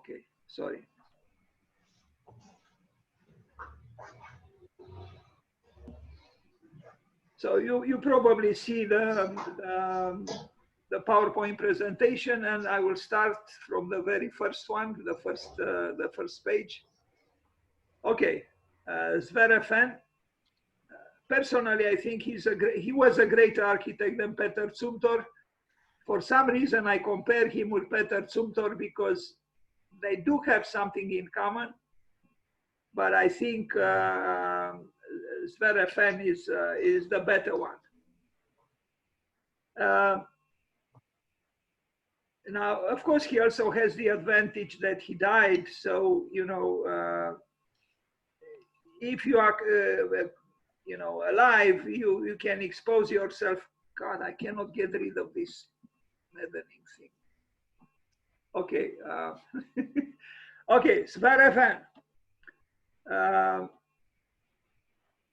Okay, sorry. So you probably see the PowerPoint presentation, and I will start from the very first one, the first page. Okay, Svere Fehn. Personally, I think he was a greater architect than Peter Zumthor. For some reason, I compare him with Peter Zumthor because they do have something in common. But I think Svere Fehn is the better one. Now, of course, he also has the advantage that he died. So, you know, if you are, you know, alive, you can expose yourself. God, I cannot get rid of this maddening thing. Okay. Okay, Svere Fehn.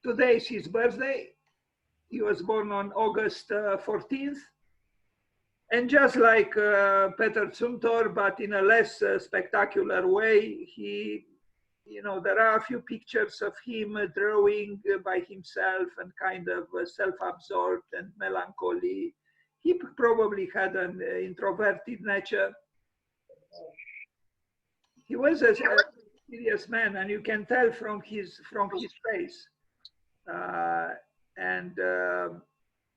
Today is his birthday. He was born on August 14th. And just like Peter Zumthor, but in a less spectacular way, he, you know, there are a few pictures of him drawing by himself and kind of self-absorbed and melancholy. He probably had an introverted nature. He was a serious man, and you can tell from his face.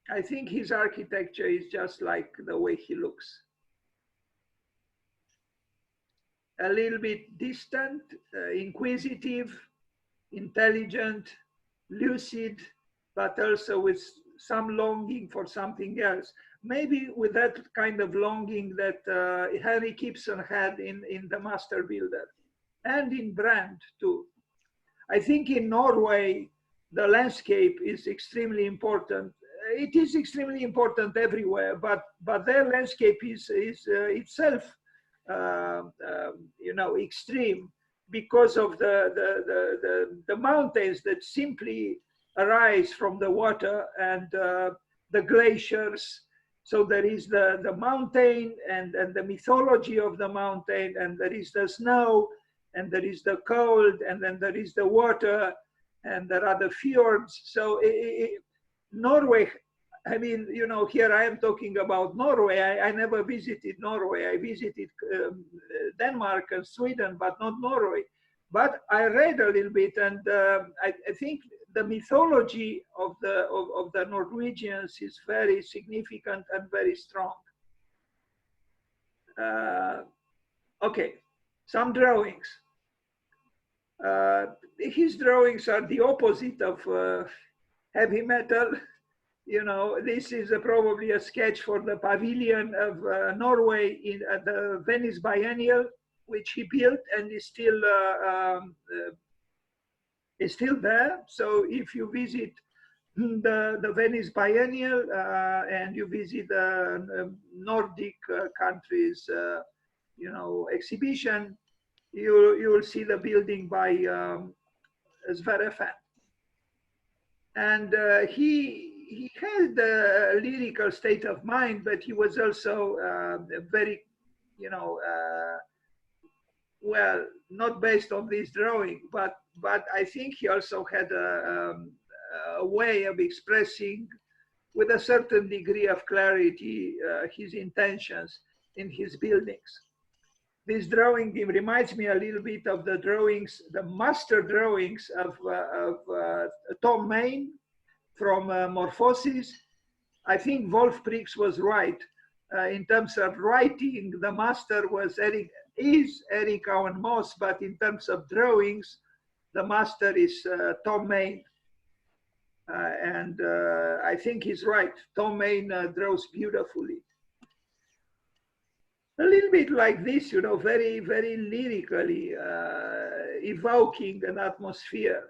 I think his architecture is just like the way he looks. A little bit distant, inquisitive, intelligent, lucid, but also with some longing for something else. Maybe with that kind of longing that Henry Gibson had in The Master Builder and in Brand too. I think in Norway, the landscape is extremely important. It is extremely important everywhere, but their landscape is itself, you know, extreme because of the mountains that simply arise from the water and the glaciers. So there is the mountain and the mythology of the mountain, and there is the snow, and there is the cold, and then there is the water, and there are the fjords. So Norway, I mean, you know, here I am talking about Norway. I never visited Norway. I visited Denmark and Sweden, but not Norway. But I read a little bit, and I think the mythology of the Norwegians is very significant and very strong. Okay, some drawings. His drawings are the opposite of heavy metal. You know, this is probably a sketch for the pavilion of Norway at the Venice Biennial, which he built and is still there. So if you visit the Venice Biennial and you visit the Nordic countries, you know, exhibition, you will see the building by Svere Fehn. And he had a lyrical state of mind, but he was also very, you know, well, not based on this drawing, but I think he also had a way of expressing with a certain degree of clarity his intentions in his buildings. This drawing reminds me a little bit of the drawings, the master drawings of Tom Main from Morphosis. I think Wolf Prix was right. In terms of writing, the master was Erik Owen Moss, but in terms of drawings, the master is Tom Main. And I think he's right. Tom Main draws beautifully. A little bit like this, you know, very, very lyrically evoking an atmosphere.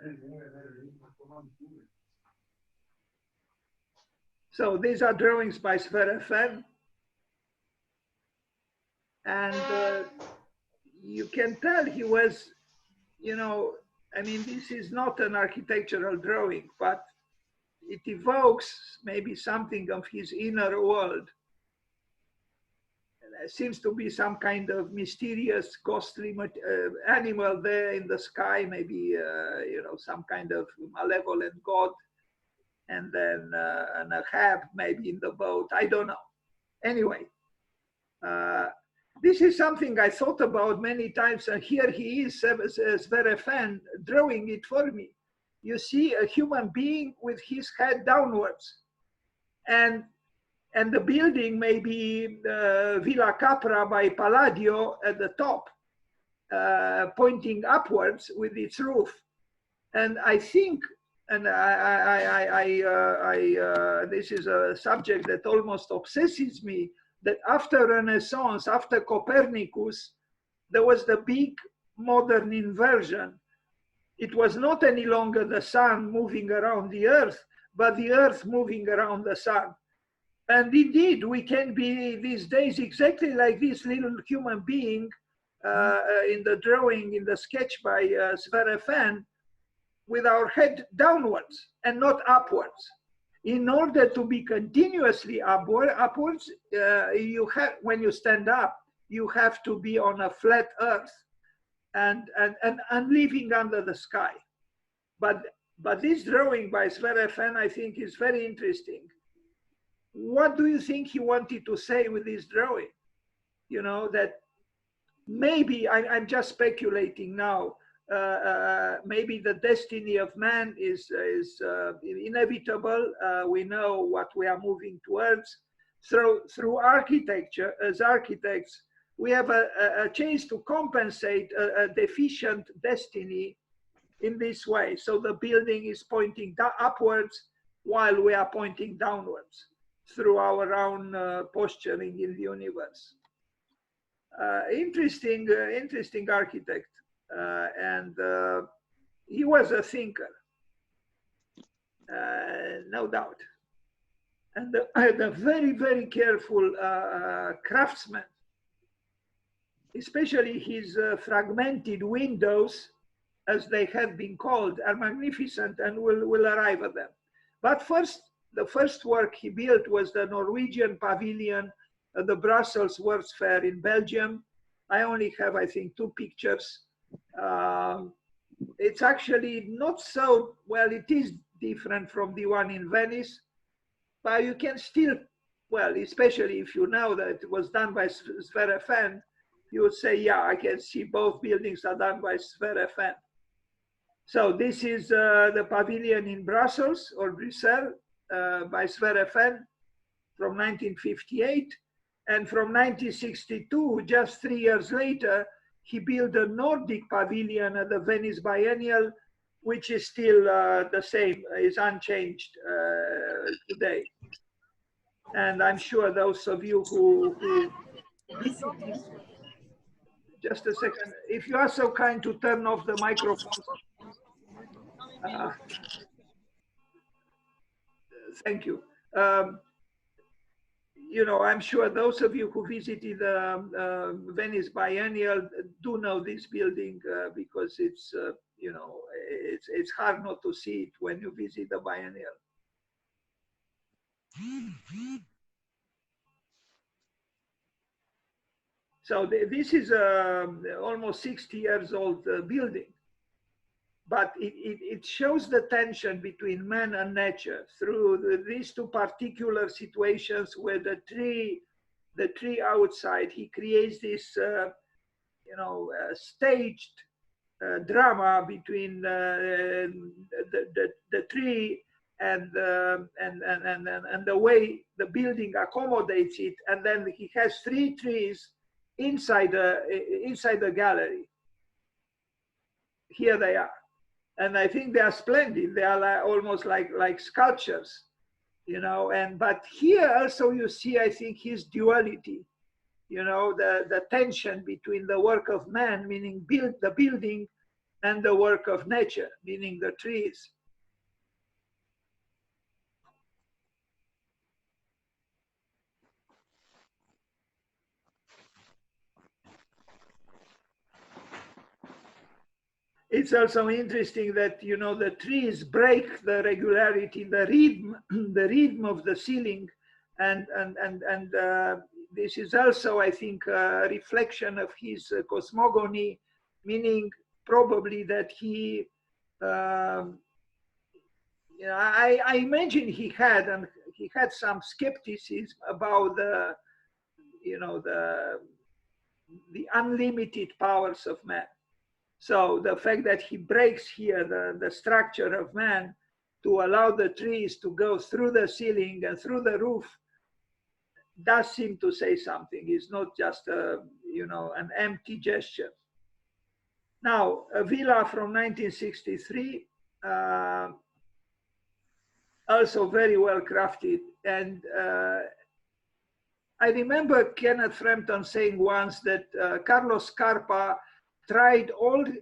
So these are drawings by Svere Fehn. And you can tell he was, you know, I mean, this is not an architectural drawing, but it evokes maybe something of his inner world. seems to be some kind of mysterious, ghostly animal there in the sky, maybe some kind of malevolent god, and then and a hab maybe in the boat. I don't know. Anyway, this is something I thought about many times, and here he is, Svere Fehn, drawing it for me. You see a human being with his head downwards, and the building may be Villa Capra by Palladio at the top, pointing upwards with its roof. And I think, and this is a subject that almost obsesses me, that after Renaissance, after Copernicus, there was the big modern inversion. It was not any longer the sun moving around the earth, but the earth moving around the sun. And indeed, we can be these days exactly like this little human being in the drawing, in the sketch by Svere Fehn, with our head downwards and not upwards. In order to be continuously upwards, you have, when you stand up, you have to be on a flat earth and living under the sky. But this drawing by Svere Fehn, I think, is very interesting. What do you think he wanted to say with this drawing? You know, that maybe, I'm just speculating now, maybe the destiny of man is inevitable. We know what we are moving towards. Through architecture, as architects, we have a chance to compensate a deficient destiny in this way. So the building is pointing upwards while we are pointing downwards through our own posturing in the universe. Interesting architect. And he was a thinker, no doubt, and a very, very careful craftsman. Especially his fragmented windows, as they have been called, are magnificent, and we'll arrive at them. But first, the first work he built was the Norwegian pavilion at the Brussels World's Fair in Belgium. I only have, I think, 2 pictures. It's actually not so, well, it is different from the one in Venice, but you can still, well, especially if you know that it was done by Svere Fehn, you would say, yeah, I can see both buildings are done by Svere Fehn. So this is the pavilion in Brussels, or Bruxelles, by Svere Fehn from 1958. And from 1962, just 3 years later, he built a Nordic pavilion at the Venice Biennial, which is still the same, is unchanged today. And I'm sure those of you who just a second, if you are so kind to turn off the microphone. Thank you. You know, I'm sure those of you who visited the Venice Biennial do know this building because it's, you know, it's hard not to see it when you visit the Biennial. So this is almost 60 years old building, but it shows the tension between man and nature through these 2 particular situations where the tree outside, he creates this, you know, staged drama between the tree and the way the building accommodates it, and then he has 3 trees inside the gallery. Here they are, and I think they are splendid. They are like, almost like sculptures, you know. And but here also you see, I think, his duality, you know, the tension between the work of man, meaning the building, and the work of nature, meaning the trees. It's also interesting that, you know, the trees break the regularity, the rhythm of the ceiling, and this is also, I think, a reflection of his cosmogony, meaning probably that he, you know, I imagine he had some skepticism about the, you know, the unlimited powers of man. So the fact that he breaks here the structure of man to allow the trees to go through the ceiling and through the roof does seem to say something. It's not just a, you know, an empty gesture. Now, a villa from 1963, also very well crafted. And I remember Kenneth Frampton saying once that Carlos Scarpa tried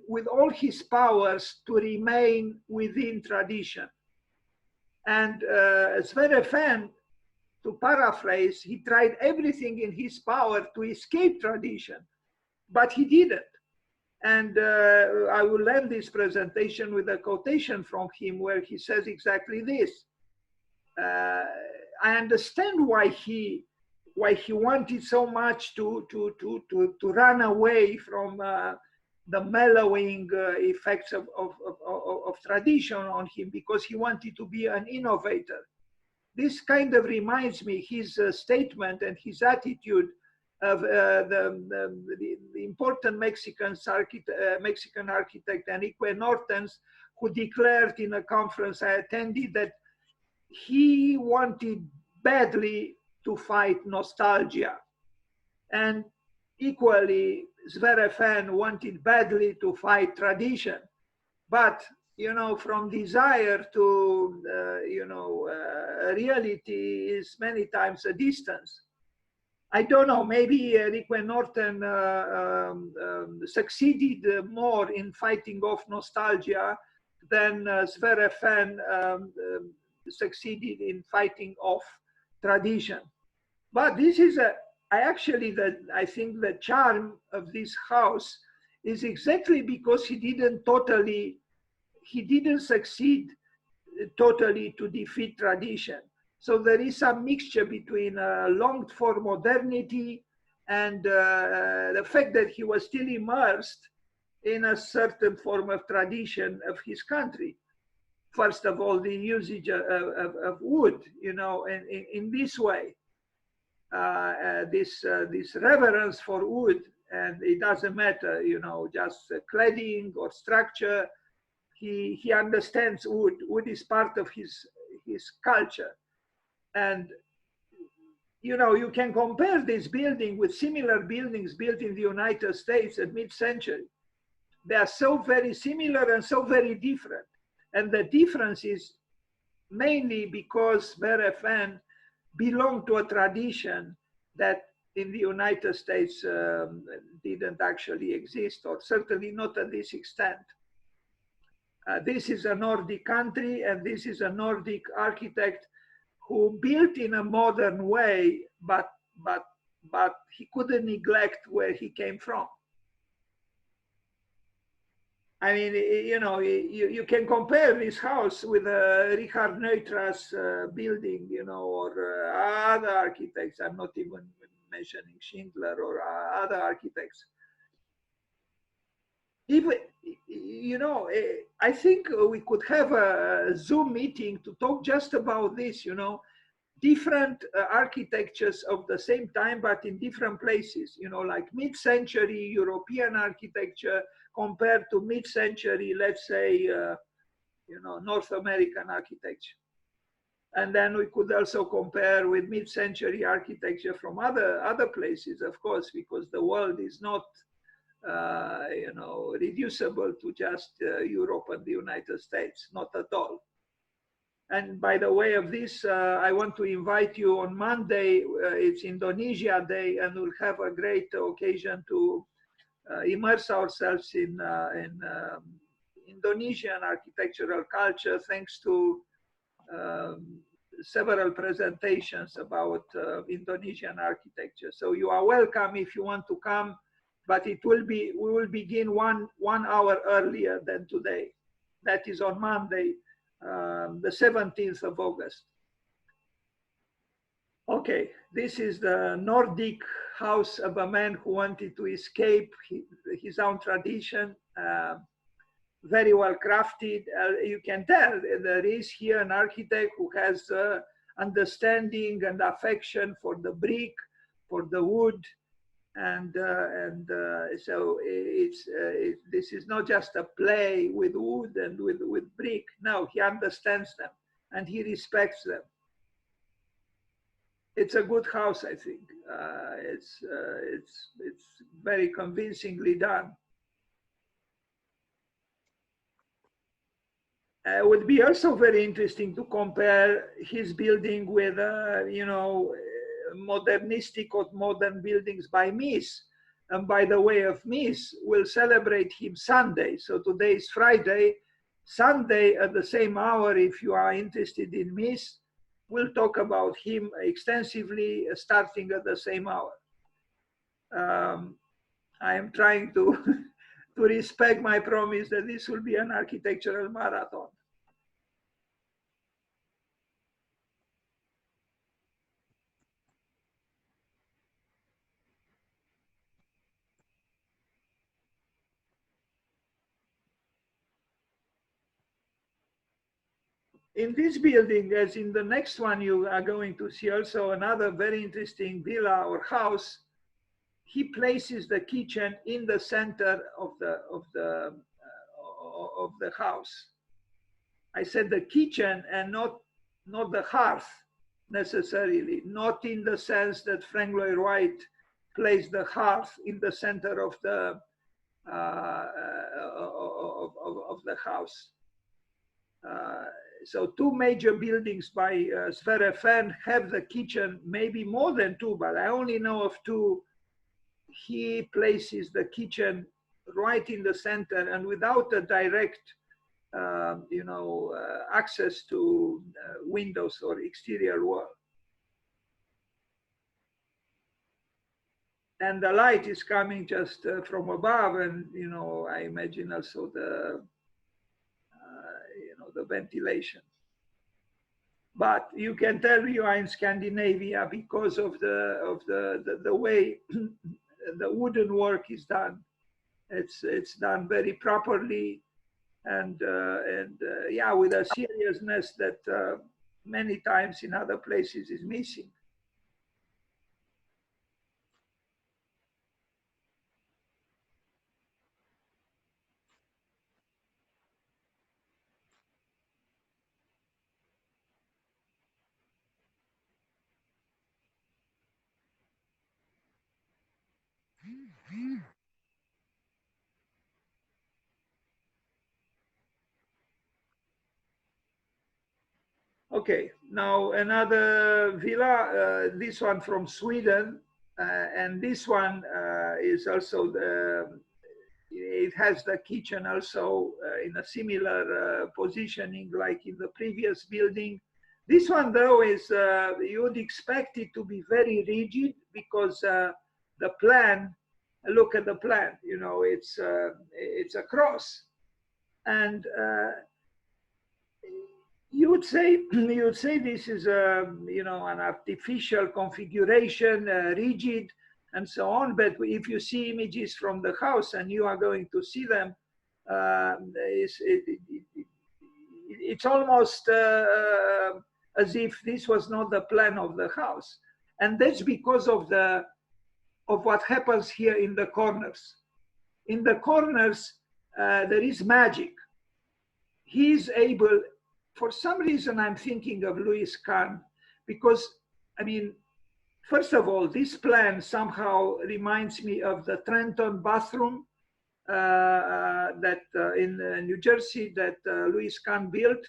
with all his powers to remain within tradition. And Svere Fehn, to paraphrase, he tried everything in his power to escape tradition, but he didn't. And I will end this presentation with a quotation from him where he says exactly this. I understand why he wanted so much to run away from the mellowing effects of tradition on him, because he wanted to be an innovator. This kind of reminds me his statement and his attitude of the important Mexican architect Enrique Nortens, who declared in a conference I attended that he wanted badly to fight nostalgia. And equally, Svere Fehn wanted badly to fight tradition. But, you know, from desire to, reality is many times a distance. I don't know, maybe Enrique Norton succeeded more in fighting off nostalgia than Svere Fehn succeeded in fighting off tradition. But this is I think the charm of this house is exactly because he didn't succeed totally to defeat tradition. So there is some mixture between longed for modernity and the fact that he was still immersed in a certain form of tradition of his country. First of all, the usage of wood, you know, in this way, this reverence for wood, and it doesn't matter, you know, just cladding or structure. He understands wood. Wood is part of his culture. And, you know, you can compare this building with similar buildings built in the United States at mid-century. They are so very similar and so very different. And the difference is mainly because Svere Fehn belonged to a tradition that in the United States didn't actually exist, or certainly not at this extent. This is a Nordic country, and this is a Nordic architect who built in a modern way, but he couldn't neglect where he came from. I mean, you know, you can compare this house with Richard Neutra's building, you know, or other architects. I'm not even mentioning Schindler or other architects. Even, you know, I think we could have a Zoom meeting to talk just about this, you know, different architectures of the same time, but in different places, you know, like mid-century European architecture compared to mid-century, let's say, you know, North American architecture. And then we could also compare with mid-century architecture from other places, of course, because the world is not, you know, reducible to just Europe and the United States, not at all. And by the way of this, I want to invite you on Monday. It's Indonesia Day, and we'll have a great occasion to immerse ourselves in Indonesian architectural culture, thanks to several presentations about Indonesian architecture. So you are welcome if you want to come, but we will begin one hour earlier than today. That is on Monday, the 17th of August. Okay, this is the Nordic house of a man who wanted to escape his own tradition. Very well crafted. You can tell there is here an architect who has understanding and affection for the brick, for the wood, and so this is not just a play with wood and with brick. No, he understands them and he respects them. It's a good house, I think. It's very convincingly done. Would be also very interesting to compare his building with, modernistic or modern buildings by Mies. And by the way of Mies, we'll celebrate him Sunday. So today is Friday. Sunday at the same hour, if you are interested in Mies, we'll talk about him extensively, starting at the same hour. I am trying to, to respect my promise that this will be an architectural marathon. In this building, as in the next one, you are going to see also another very interesting villa or house. He places the kitchen in the center of the house. I said the kitchen and not the hearth necessarily, not in the sense that Frank Lloyd Wright placed the hearth in the center of the house. So two major buildings by Svere Fehn have the kitchen, maybe more than two, but I only know of two. He places the kitchen right in the center and without a direct, access to windows or exterior wall. And the light is coming just from above, and I imagine also the the ventilation. But you can tell you are in Scandinavia because of the way the wooden work is done. It's done very properly, and yeah, with a seriousness that many times in other places is missing. Okay, now another villa, this one from Sweden, and this one is also it has the kitchen also in a similar positioning like in the previous building. This one though is, you would expect it to be very rigid because the plan, look at the plan, it's a cross. And you would say this is an artificial configuration, rigid, and so on. But if you see images from the house, and you are going to see them, it's almost as if this was not the plan of the house, and that's because of what happens here in the corners. In the corners, there is magic. He's able. For some reason, I'm thinking of Louis Kahn, because, I mean, first of all, this plan somehow reminds me of the Trenton bathroom that in New Jersey that Louis Kahn built.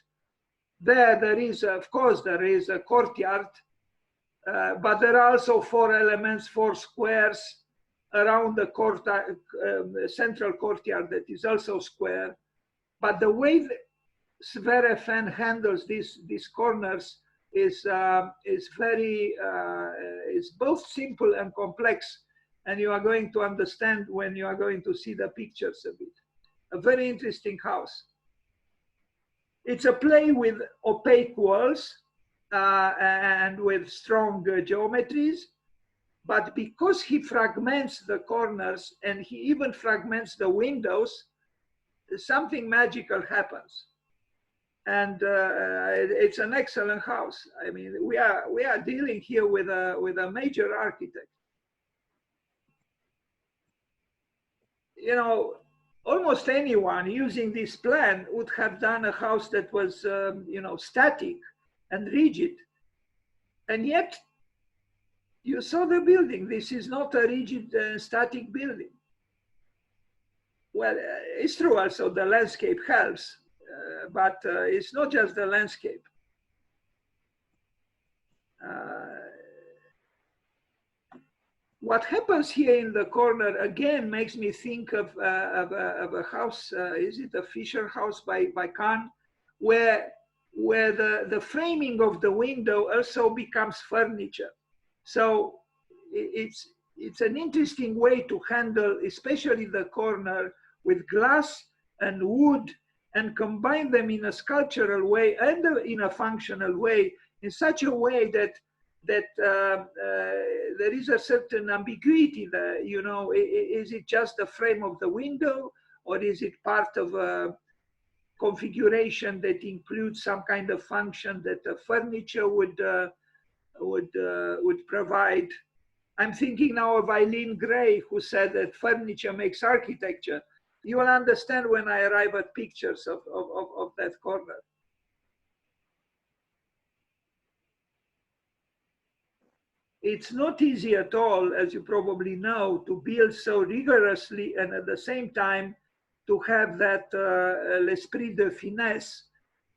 There is, of course, there is a courtyard, but there are also four elements, four squares around the central courtyard that is also square. But the way Svere Fehn handles these corners is very is both simple and complex, and you are going to understand when you are going to see the pictures of it. A very interesting house. It's a play with opaque walls, and with strong geometries. But because he fragments the corners and he even fragments the windows, something magical happens. And it's an excellent house. I mean, we are dealing here with a major architect. You know, almost anyone using this plan would have done a house that was, you know, static and rigid. And yet, you saw the building. This is not a rigid, static building. Well, it's true also the landscape helps, but it's not just the landscape. What happens here in the corner again makes me think of a house. Is it a Fisher house by Kahn, where the framing of the window also becomes furniture. So it's an interesting way to handle, especially the corner, with glass and wood, and combine them in a sculptural way and in a functional way, in such a way that there is a certain ambiguity there. You know, is it just the frame of the window, or is it part of a configuration that includes some kind of function that the furniture would provide? I'm thinking now of Eileen Gray, who said that furniture makes architecture. You will understand when I arrive at pictures of that corner. It's not easy at all, as you probably know, to build so rigorously and at the same time to have that l'esprit de finesse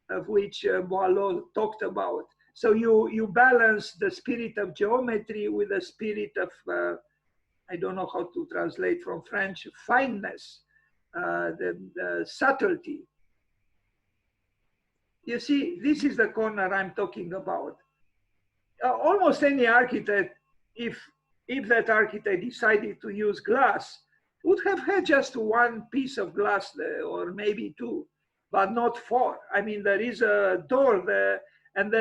of which Boileau talked about. So you balance the spirit of geometry with the spirit of, I don't know how to translate from French, fineness, the subtlety. You see, this is the corner I'm talking about. Almost any architect, if that architect decided to use glass, would have had just one piece of glass there, or maybe two, but not four. I mean, there is a door there, and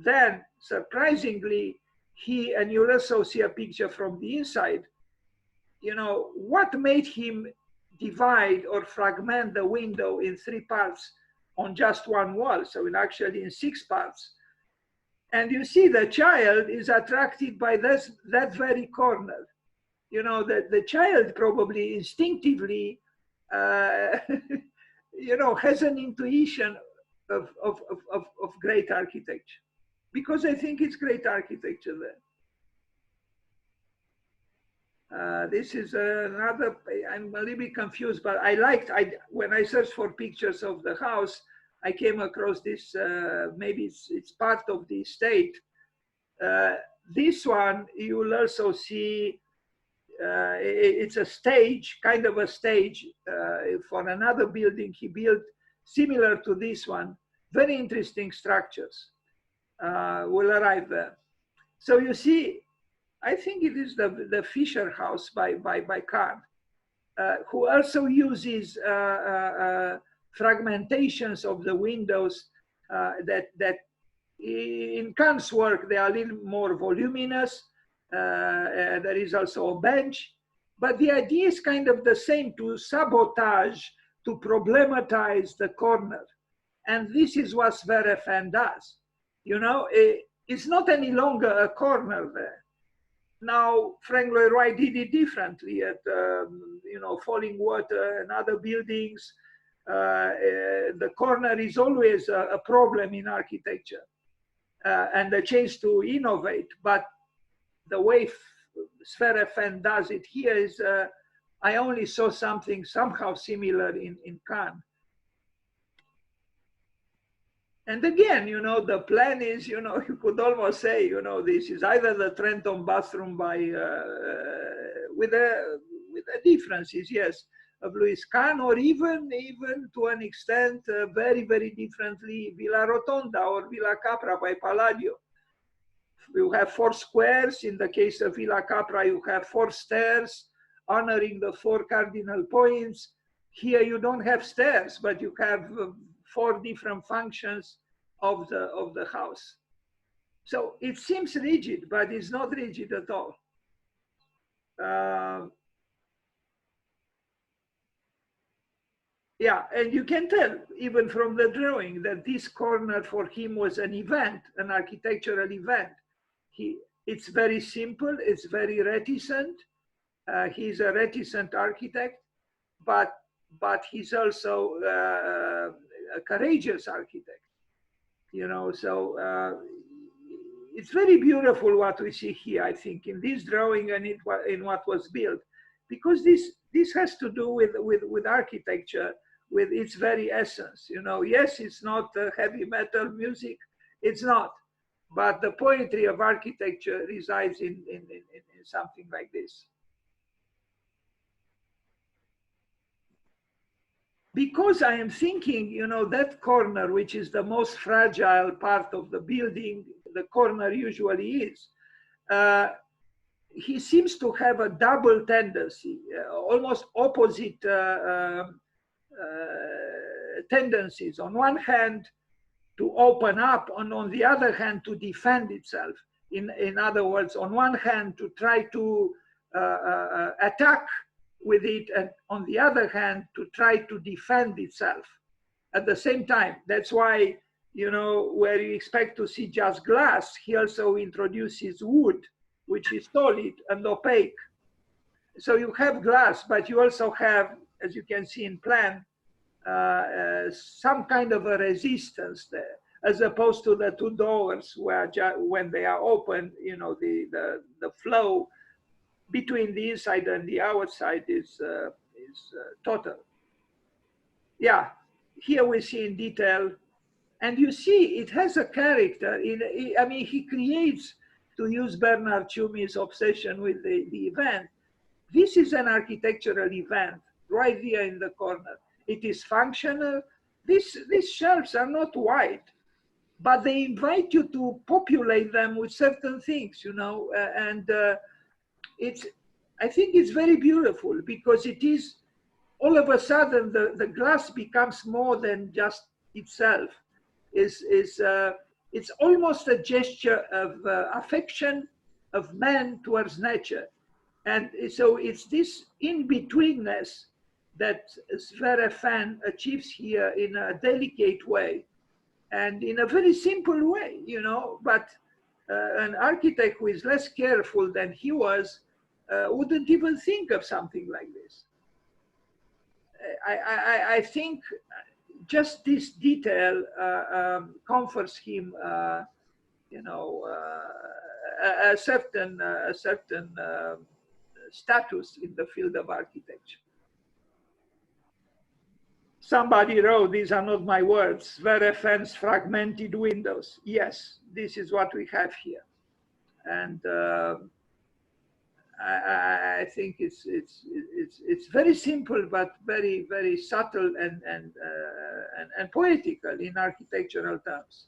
then surprisingly, and you'll also see a picture from the inside, you know, what made him divide or fragment the window in 3 parts on just one wall, so actually in 6 parts. And you see the child is attracted by that very corner. You know, the child probably instinctively, you know, has an intuition of great architecture, because I think it's great architecture there. This is another, I'm a little bit confused, but when I searched for pictures of the house, I came across this, maybe it's part of the estate. This one, you will also see, it's a stage, kind of a stage for another building he built similar to this one. Very interesting structures. We'll arrive there. So you see, I think it is the Fisher house by Kahn, who also uses fragmentations of the windows that in Kahn's work, they are a little more voluminous. There is also a bench, but the idea is kind of the same, to sabotage, to problematize the corner. And this is what Svere Fehn does. You know, it's not any longer a corner there. Now, Frank Lloyd Wright did it differently at, you know, Falling Water and other buildings. The corner is always a problem in architecture, and the chance to innovate. But the way Svere Fehn does it here is, I only saw something somehow similar in Kahn. And again, you know, the plan is, you know, you could almost say, you know, this is either the Trenton bathroom by, with the differences, yes, of Louis Kahn, or even to an extent, very, very differently, Villa Rotonda or Villa Capra by Palladio. You have 4 squares. In the case of Villa Capra, you have 4 stairs, honoring the 4 cardinal points. Here you don't have stairs, but you have 4 different functions of the house. So it seems rigid, but it's not rigid at all. Uh, yeah, and you can tell even from the drawing that this corner for him was an event, an architectural event. It's very simple, it's very reticent. He's a reticent architect, but he's also a courageous architect. You know, so it's very beautiful what we see here, I think, in this drawing and in what was built, because this has to do with architecture, with its very essence. You know, yes, it's not heavy metal music, it's not, but the poetry of architecture resides in something like this. Because I am thinking, you know, that corner, which is the most fragile part of the building, the corner usually is, uh, he seems to have a double tendency, almost opposite tendencies. On one hand, to open up, and on the other hand, to defend itself. In other words, on one hand, to try to attack with it, and on the other hand, to try to defend itself at the same time. That's why, you know, where you expect to see just glass, he also introduces wood, which is solid and opaque. So you have glass, but you also have, as you can see in plan, some kind of a resistance there, as opposed to the two doors where when they are open, you know, the flow between the inside and the outside is total. Yeah, here we see in detail, and you see it has a character. I mean, he creates, to use Bernard Tschumi's obsession with the event. This is an architectural event right here in the corner. It is functional. These shelves are not wide, but they invite you to populate them with certain things, you know, and it's, I think it's very beautiful because it is, all of a sudden the glass becomes more than just itself. It's almost a gesture of affection of man towards nature. And so it's this in-betweenness that Svere Fehn achieves here in a delicate way and in a very simple way, you know, but an architect who is less careful than he was wouldn't even think of something like this. I think just this detail comforts him, you know, a certain status in the field of architecture. Somebody wrote, these are not my words, Svere Fehn's fragmented windows. Yes, this is what we have here. And I think it's very simple, but very, very subtle and poetical in architectural terms.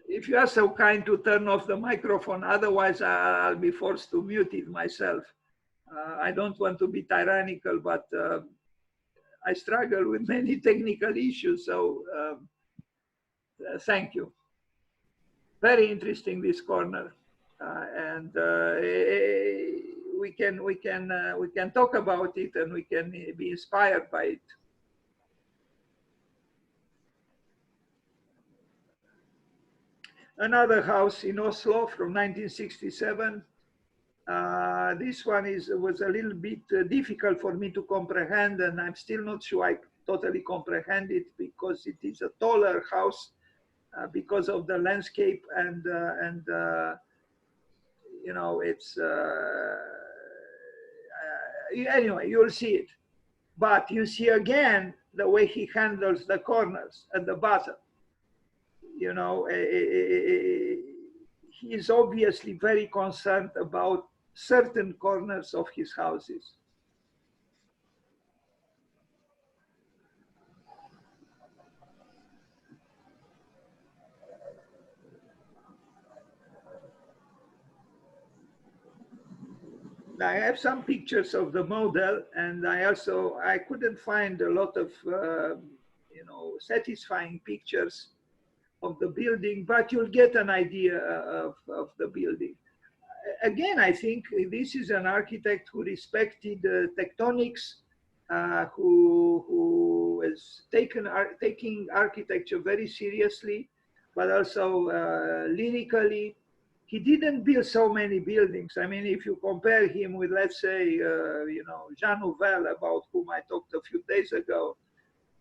If you are so kind to turn off the microphone, otherwise I'll be forced to mute it myself. I don't want to be tyrannical, but I struggle with many technical issues, so thank you. Very interesting, this corner, and we can talk about it, and we can be inspired by it. Another house in Oslo from 1967. This one was a little bit difficult for me to comprehend, and I'm still not sure I totally comprehend it because it is a taller house because of the landscape and you know, it's anyway, you'll see it. But you see again the way he handles the corners at the bottom. You know, he is obviously very concerned about certain corners of his houses. I have some pictures of the model, and I couldn't find a lot of satisfying pictures of the building, but you'll get an idea of the building. Again, I think this is an architect who respected tectonics, who is taking architecture very seriously, but also lyrically. He didn't build so many buildings. I mean, if you compare him with, let's say, Jean Nouvel, about whom I talked a few days ago,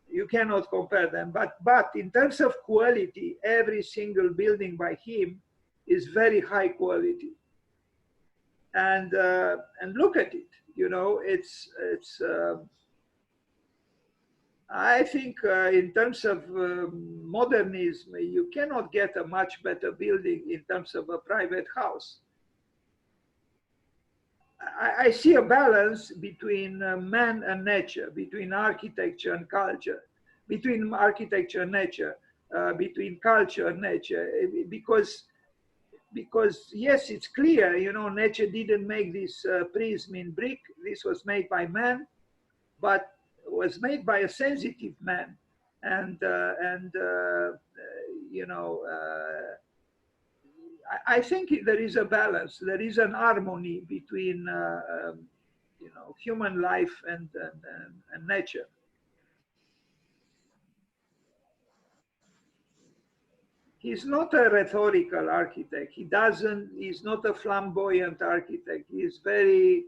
you cannot compare them. But in terms of quality, every single building by him is very high quality. And look at it. I think in terms of modernism, you cannot get a much better building in terms of a private house. I see a balance between man and nature, between architecture and culture, between architecture and nature, between culture and nature, because yes, it's clear, nature didn't make this prism in brick. This was made by man, but was made by a sensitive man, and I think there is a balance. There is an harmony between human life and nature. He's not a rhetorical architect. He's not a flamboyant architect. He's very,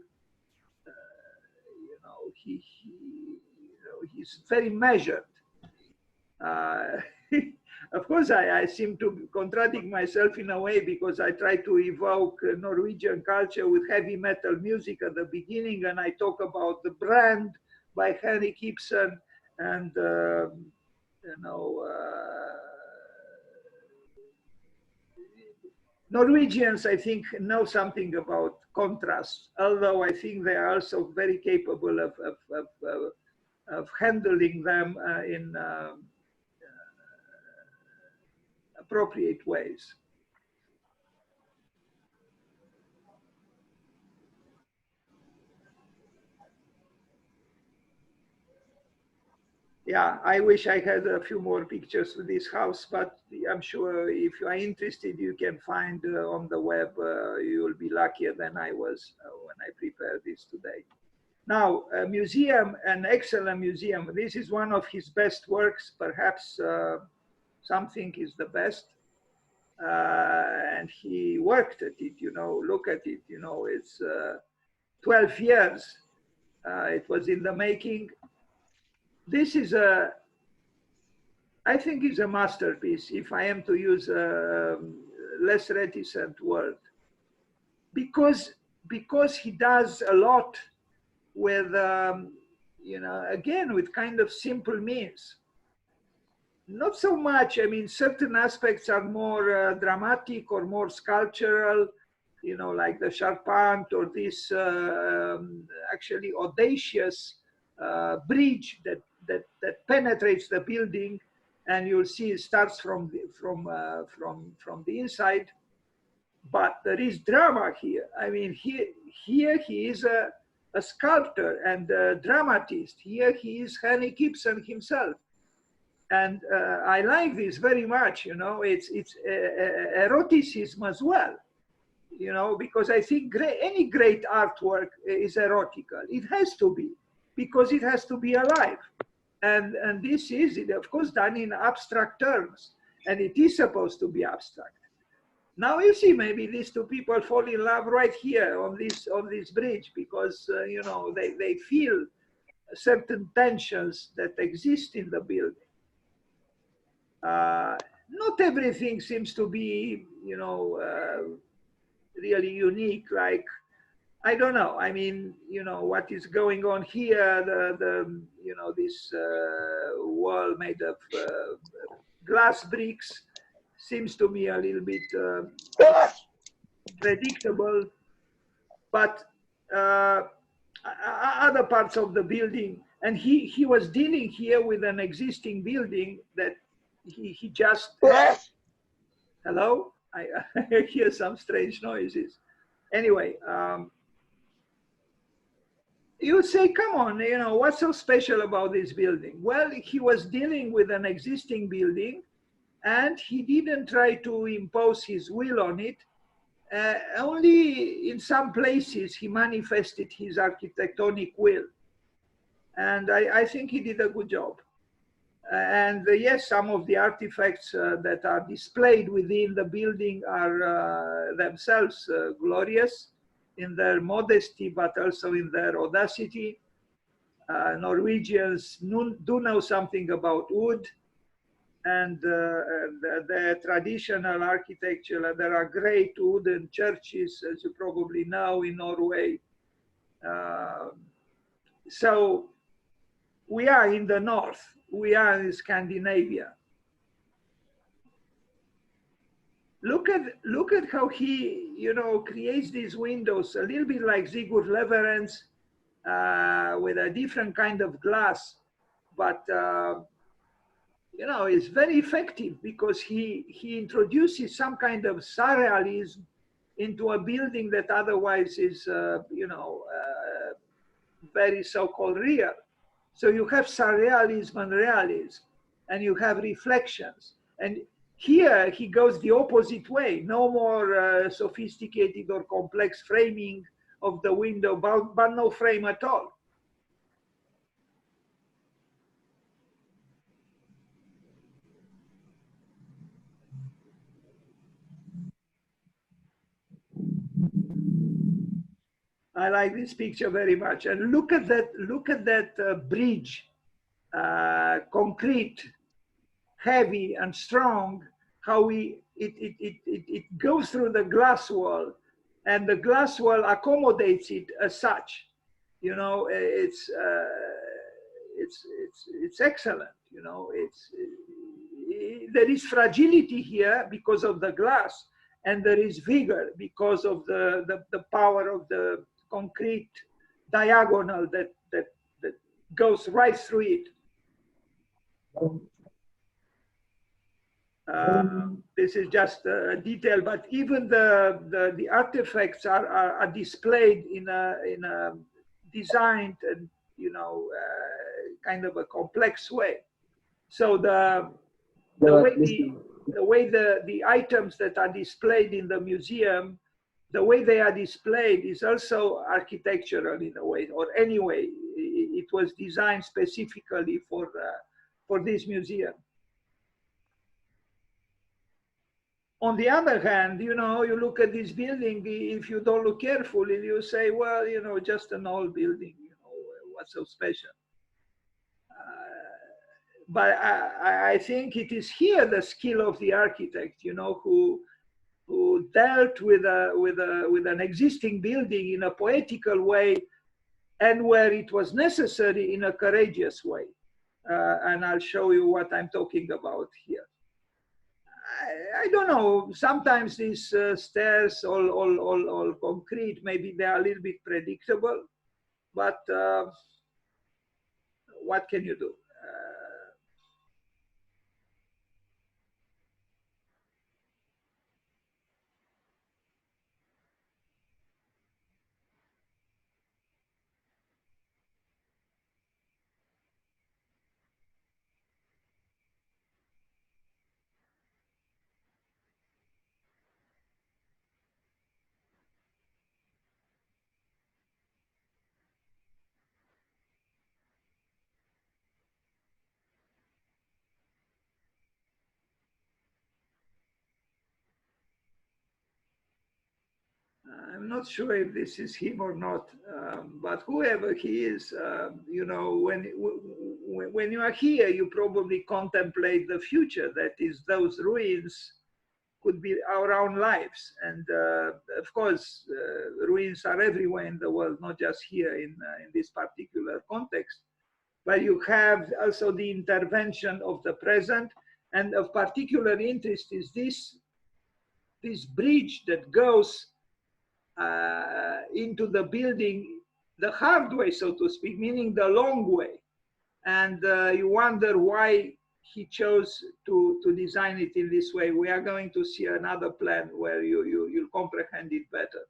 he's very measured. Of course, I seem to contradict myself in a way, because I try to evoke Norwegian culture with heavy metal music at the beginning, and I talk about the brand by Henrik Ibsen, and Norwegians, I think, know something about contrast, although I think they are also very capable of handling them in appropriate ways. Yeah, I wish I had a few more pictures of this house, but I'm sure if you are interested, you can find on the web. You will be luckier than I was when I prepared this today. Now, a museum, an excellent museum. This is one of his best works, perhaps something is the best. And he worked at it, look at it, it's 12 years. It was in the making. This is I think it's a masterpiece, if I am to use a less reticent word, because he does a lot with, again, with kind of simple means. Not so much, I mean, certain aspects are more dramatic or more sculptural, like the charpente, or this actually audacious bridge that penetrates the building, and you'll see it starts from the inside. But there is drama here. I mean, here he is a sculptor and a dramatist. Here he is Henrik Ibsen himself. And I like this very much, it's eroticism as well, because I think any great artwork is erotical. It has to be, because it has to be alive. And this is, of course, done in abstract terms, and it is supposed to be abstract. Now you see, maybe these two people fall in love right here on this bridge, because they feel certain tensions that exist in the building. Not everything seems to be, really unique. Like, I don't know. I mean, what is going on here? This wall made of glass bricks seems to me a little bit predictable. But other parts of the building, and he was dealing here with an existing building that he just. Hello, I hear some strange noises. Anyway. You say, come on, you know, what's so special about this building? Well, he was dealing with an existing building and he didn't try to impose his will on it. Only in some places he manifested his architectonic will. And I think he did a good job. And yes, some of the artifacts that are displayed within the building are themselves glorious in their modesty, but also in their audacity. Norwegians do know something about wood and the traditional architecture. There are great wooden churches, as you probably know, in Norway. Uh, so we are in the north, we are in Scandinavia. Look at how he, you know, creates these windows a little bit like Sigurd Leverens with a different kind of glass, but you know, it's very effective because he introduces some kind of surrealism into a building that otherwise is, you know, very so-called real. So you have surrealism and realism, and you have reflections. And here he goes the opposite way. No more sophisticated or complex framing of the window, but no frame at all. I like this picture very much. And look at that bridge, concrete, heavy and strong, how it goes through the glass wall and the glass wall accommodates it as such. You know, it's excellent. You know, there is fragility here because of the glass, and there is vigor because of the power of the concrete diagonal that goes right through it. This is just a detail, but even the artifacts are displayed in a designed and, you know, kind of a complex way. So the way the items that are displayed in the museum, the way they are displayed is also architectural in a way, or anyway, it was designed specifically for this museum. On the other hand, you know, you look at this building, if you don't look carefully, you say, well, you know, just an old building, you know, what's so special? But I think it is here the skill of the architect, you know, who dealt with an existing building in a poetical way and where it was necessary in a courageous way. And I'll show you what I'm talking about here. I don't know. Sometimes these stairs, all concrete, maybe they are a little bit predictable, but what can you do? I'm not sure if this is him or not, but whoever he is, you know, when you are here, you probably contemplate the future. That is, those ruins could be our own lives. And of course, ruins are everywhere in the world, not just here in this particular context. But you have also the intervention of the present. And of particular interest is this bridge that goes into the building the hard way, so to speak, meaning the long way. And you wonder why he chose to design it in this way. We are going to see another plan where you'll comprehend it better.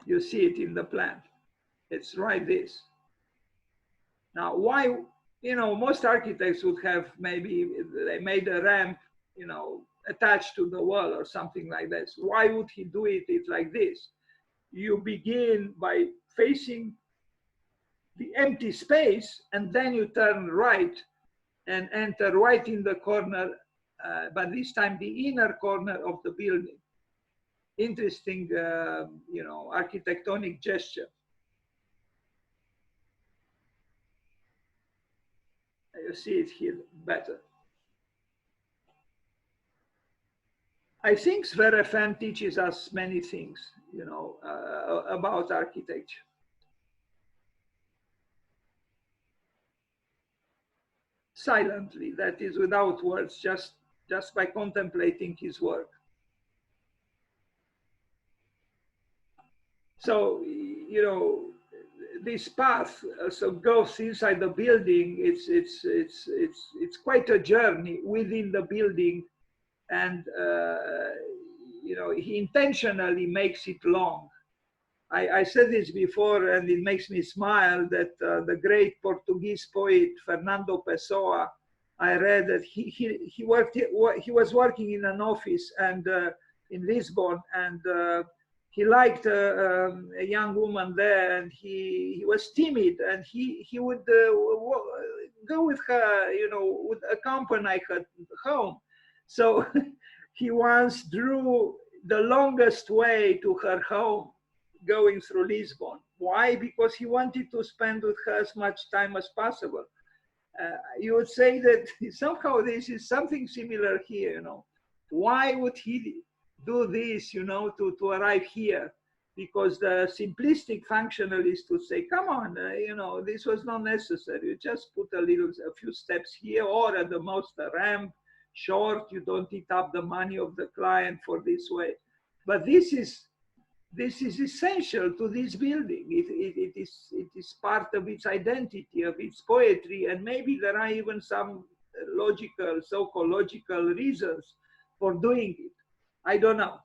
You see it in the plan. It's right this. Now, why, you know, most architects would have maybe they made a ramp, you know, attached to the wall or something like this. Why would he do it like this? You begin by facing the empty space, and then you turn right and enter right in the corner, but this time the inner corner of the building. Interesting, you know, architectonic gesture. You see it here better. I think Svere Fehn teaches us many things, you know, about architecture. Silently, that is without words, just by contemplating his work. So, you know, this path so goes inside the building. It's quite a journey within the building, and you know, he intentionally makes it long. I said this before, and it makes me smile that the great Portuguese poet Fernando Pessoa, I read that he was working in an office and in Lisbon, and he liked a young woman there, and he was timid, and he would go with her, you know, would accompany her home. So he once drew the longest way to her home, going through Lisbon. Why? Because he wanted to spend with her as much time as possible. You would say that somehow this is something similar here, you know. Why would he do this, you know, to arrive here? Because the simplistic functionalist would say, come on, you know, this was not necessary. You just put a few steps here, or at the most a ramp, short, you don't eat up the money of the client for this way. But this is essential to this building. It is part of its identity, of its poetry, and maybe there are even some logical, so-called logical reasons for doing it. I don't know.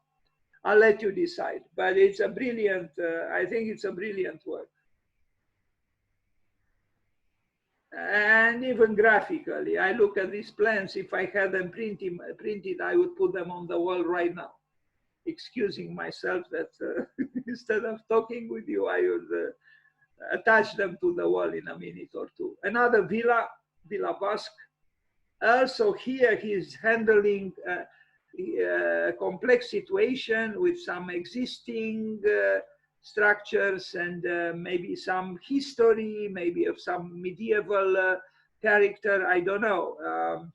I'll let you decide. But it's a brilliant, I think it's a brilliant work. And even graphically, I look at these plans, if I had them printed, I would put them on the wall right now. Excusing myself that instead of talking with you, I would attach them to the wall in a minute or two. Another Villa Basque. Also here he's handling a complex situation with some existing structures and maybe some history, maybe of some medieval character, I don't know.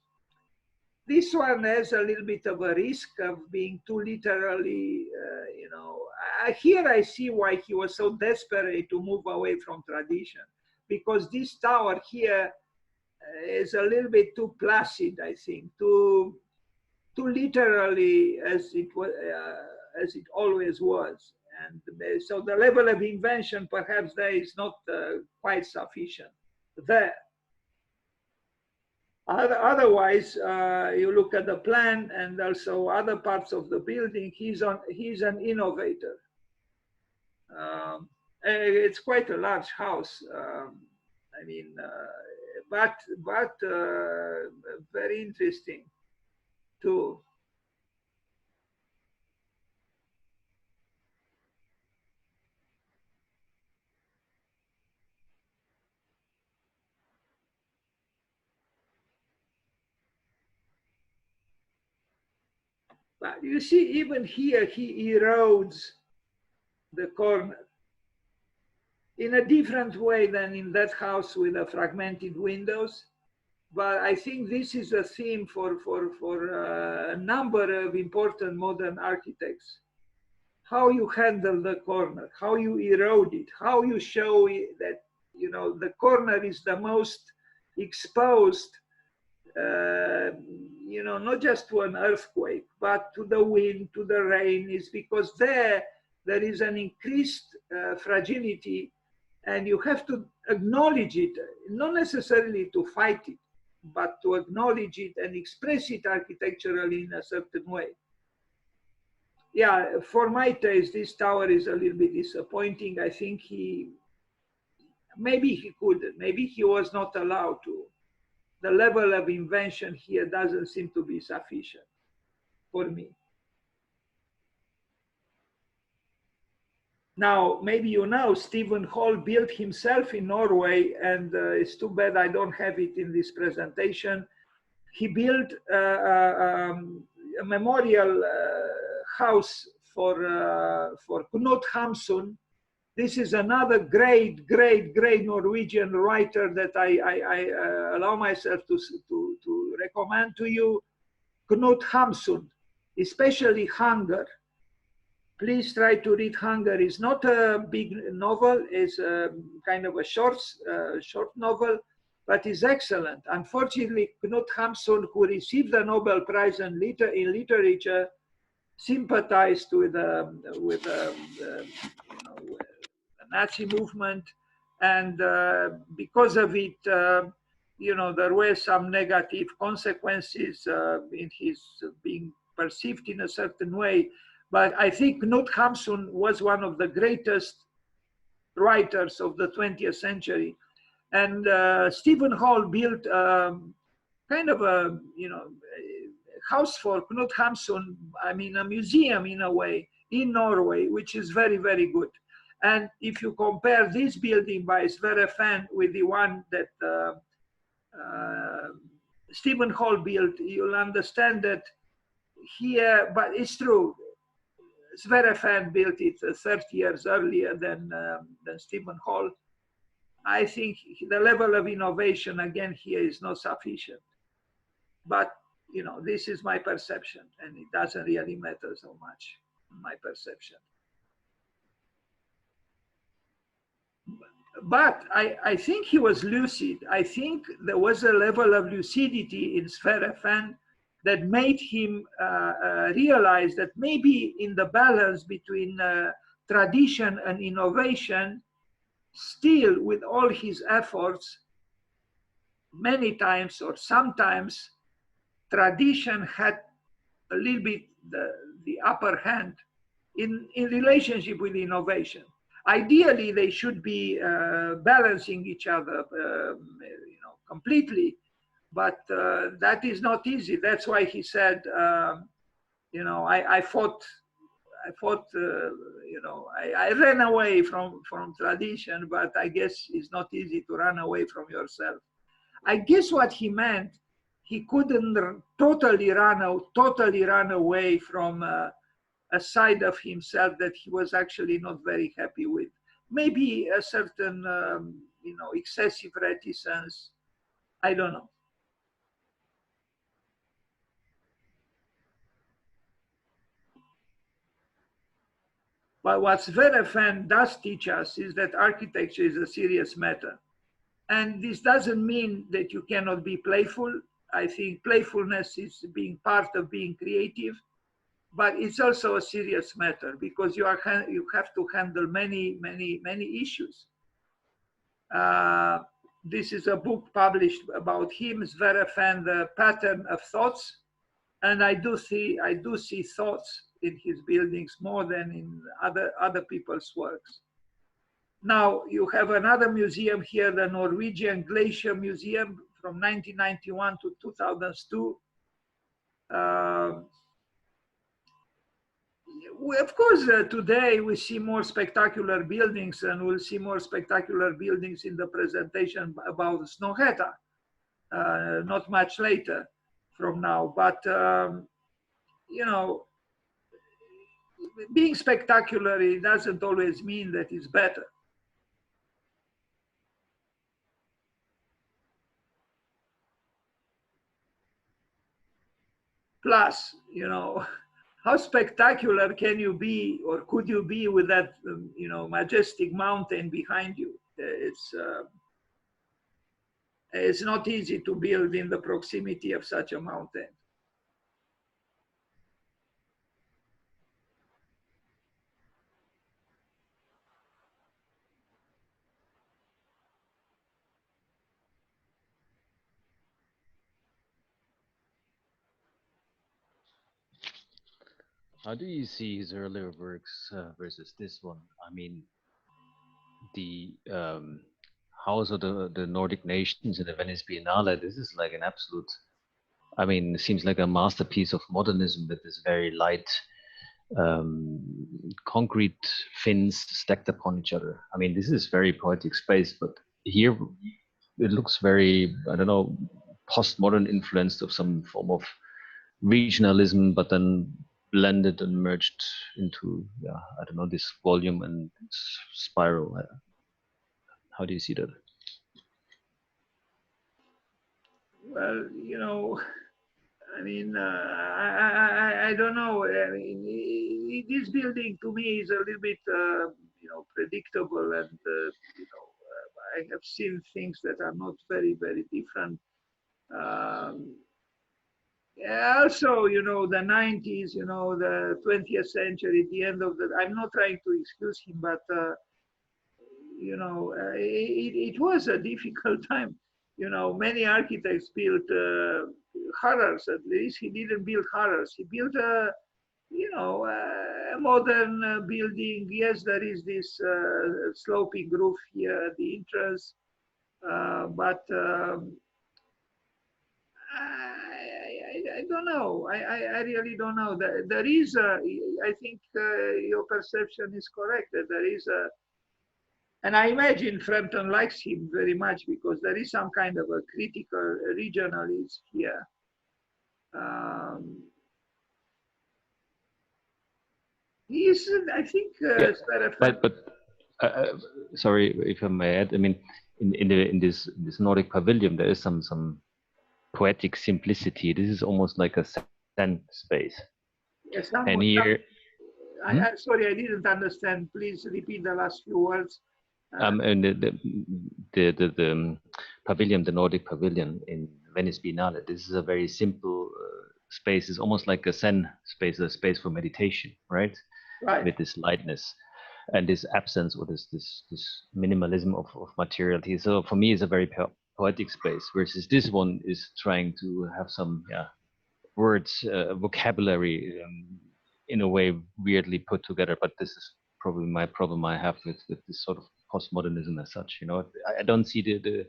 This one has a little bit of a risk of being too literally, you know. Here I see why he was so desperate to move away from tradition, because this tower here is a little bit too placid, I think, too literally as it always was. And so the level of invention perhaps there is not quite sufficient there. Otherwise, you look at the plan and also other parts of the building, he's an innovator. It's quite a large house. I mean, but very interesting too. But you see, even here, he erodes the corner in a different way than in that house with the fragmented windows. But I think this is a theme for a number of important modern architects. How you handle the corner, how you erode it, how you show it that, you know, the corner is the most exposed, you know, not just to an earthquake, but to the wind, to the rain, is because there is an increased fragility, and you have to acknowledge it, not necessarily to fight it, but to acknowledge it and express it architecturally in a certain way. yeah, for my taste, this tower is a little bit disappointing. I think maybe he couldn't, maybe he was not allowed to. The level of invention here doesn't seem to be sufficient for me. Now, maybe you know, Stephen Hall built himself in Norway, and it's too bad I don't have it in this presentation. He built a memorial house for Knut Hamsun. This is another great Norwegian writer that I allow myself to recommend to you, Knut Hamsun, especially Hunger. Please try to read Hunger. It's not a big novel, it's a kind of a short novel, but it's excellent. Unfortunately, Knut Hamsun, who received the Nobel Prize in literature, sympathized with the Nazi movement, and because of it, there were some negative consequences in his being perceived in a certain way. But I think Knut Hamsun was one of the greatest writers of the 20th century. And Stephen Hall built kind of a, house for Knut Hamsun, I mean, a museum in a way, in Norway, which is very good. And if you compare this building by Svere Fehn with the one that Stephen Hall built, you'll understand that here, but it's true, Svere Fehn built it 30 years earlier than Stephen Hall. I think the level of innovation again here is not sufficient. But this is my perception, and it doesn't really matter so much, my perception. But I think he was lucid. I think there was a level of lucidity in Svere Fehn that made him realize that maybe in the balance between tradition and innovation, still with all his efforts, many times or sometimes tradition had a little bit the upper hand in relationship with innovation. Ideally, they should be balancing each other, completely, but that is not easy. That's why he said, I fought, I ran away from tradition, but I guess it's not easy to run away from yourself. I guess what he meant, he couldn't totally run away from a side of himself that he was actually not very happy with. Maybe a certain, excessive reticence. I don't know. But what Svere Fehn does teach us is that architecture is a serious matter. And this doesn't mean that you cannot be playful. I think playfulness is being part of being creative, but it's also a serious matter because you have to handle many issues. This is a book published about him, Svere Fehn, The Pattern of Thoughts, and I do see thoughts in his buildings more than in other people's works. Now you have another museum here, the Norwegian Glacier Museum from 1991 to 2002. Of course, today we see more spectacular buildings, and we'll see more spectacular buildings in the presentation about Snohetta, not much later from now. But, being spectacular, it doesn't always mean that it's better. Plus, how spectacular can you be, or could you be, with that, majestic mountain behind you? It's not easy to build in the proximity of such a mountain. How do you see his earlier works versus this one? I mean, the House of the Nordic Nations in the Venice Biennale. This is like an absolute. I mean, it seems like a masterpiece of modernism with this very light um, concrete fins stacked upon each other. I mean, this is very poetic space, but here it looks very, I don't know, postmodern influenced of some form of regionalism, but then blended and merged into, yeah, I don't know, this volume and spiral. How do you see that? Well, I mean, I don't know. I mean, this building to me is a little bit, predictable, and I have seen things that are not very, very different. Um, yeah, also, the 90s, the 20th century, the end of the. I'm not trying to excuse him, but it was a difficult time. Many architects built horrors. At least he didn't build horrors. He built a modern building. Yes, there is this sloping roof here at the entrance, but I don't know. I really don't know. There is I think your perception is correct that there is a, and I imagine Frampton likes him very much because there is some kind of a critical regionalist here. Um, he is, I think, Yeah, Svere but uh, uh, sorry if I may add. I mean, in this Nordic pavilion, there is some poetic simplicity. This is almost like a Zen space. And here, hmm? Sorry, I didn't understand. Please repeat the last few words. And the pavilion, the Nordic pavilion in Venice Biennale. This is a very simple space. It's almost like a Zen space, a space for meditation, right? Right. With this lightness and this absence or this minimalism of materiality. So for me, it's a very poetic space. Versus this one is trying to have some words, vocabulary, in a way weirdly put together. But this is probably my problem I have with this sort of postmodernism as such. I don't see the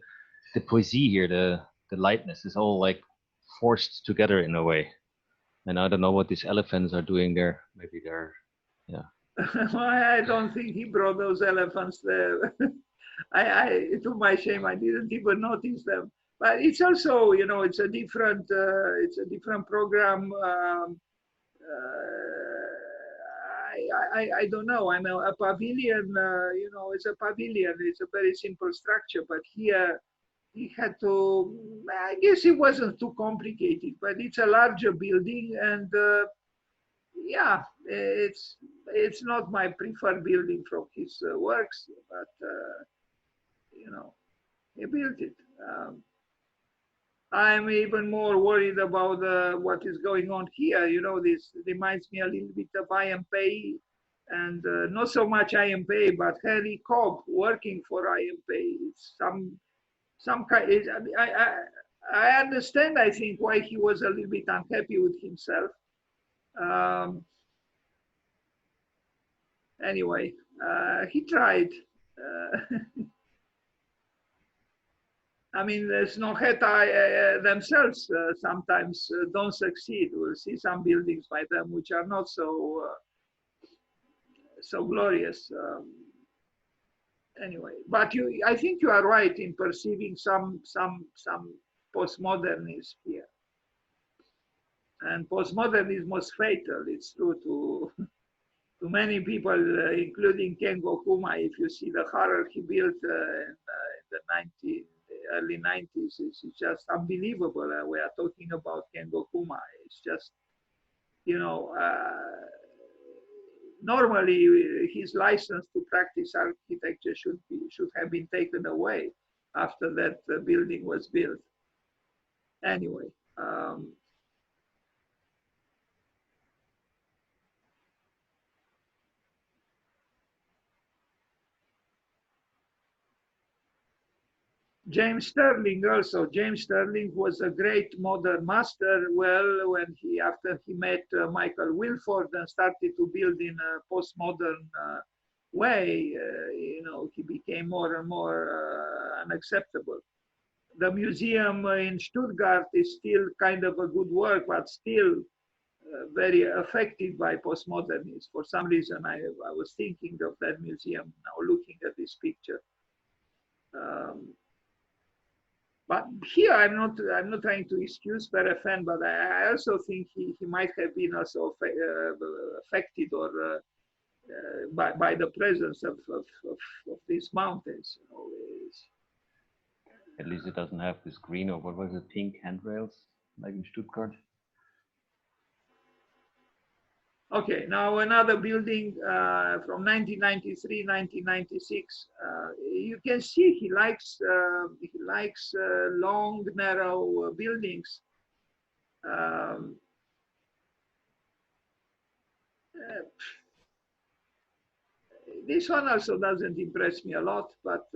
poesy here, the lightness is all like forced together in a way. And I don't know what these elephants are doing there. Maybe they're, yeah. I don't think he brought those elephants there. To my shame, I didn't even notice them. But it's also, it's a different program. I don't know. I know a pavilion, it's a pavilion. It's a very simple structure. But here, he had to. I guess it wasn't too complicated, but it's a larger building, and yeah, it's not my preferred building from his works, but you know, he built it. I'm even more worried about what is going on here. This reminds me a little bit of I M P, and not so much I M P, but Henry Cobb working for I M P. It's some kind. I understand. I think why he was a little bit unhappy with himself. Um, anyway, he tried. I mean, the Snohetta themselves sometimes don't succeed. We'll see some buildings by them which are not so glorious. Anyway, but I think you are right in perceiving some postmodernism here, and postmodernism was fatal. It's true to many people, including Ken Gokuma. If you see the horror he built in the early 90s, it's just unbelievable. We are talking about Ken Gokuma. It's just, you know, normally his license to practice architecture should have been taken away after that building was built. Anyway, James Stirling also. James Stirling was a great modern master. Well, when after he met Michael Wilford and started to build in a postmodern way, he became more and more unacceptable. The museum in Stuttgart is still kind of a good work, but still very affected by postmodernism. For some reason, I was thinking of that museum now, looking at this picture. But here, I'm not trying to excuse Fehn, but I also think he might have been also affected or by the presence of these mountains. At least it doesn't have this green, or what was it, pink handrails like in Stuttgart. Okay, now another building from 1993, 1996. You can see he likes long, narrow buildings. This one also doesn't impress me a lot, but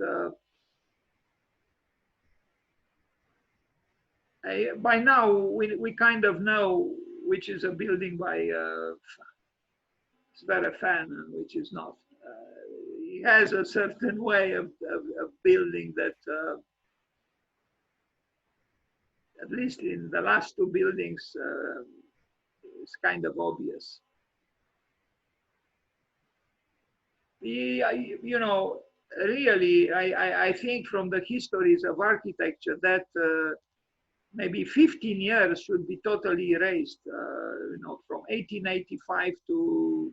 by now we kind of know which is a building by Svere Fehn and which is not. He has a certain way of building that, at least in the last two buildings, is kind of obvious. Really, I think from the histories of architecture that maybe 15 years should be totally erased. From 1885 to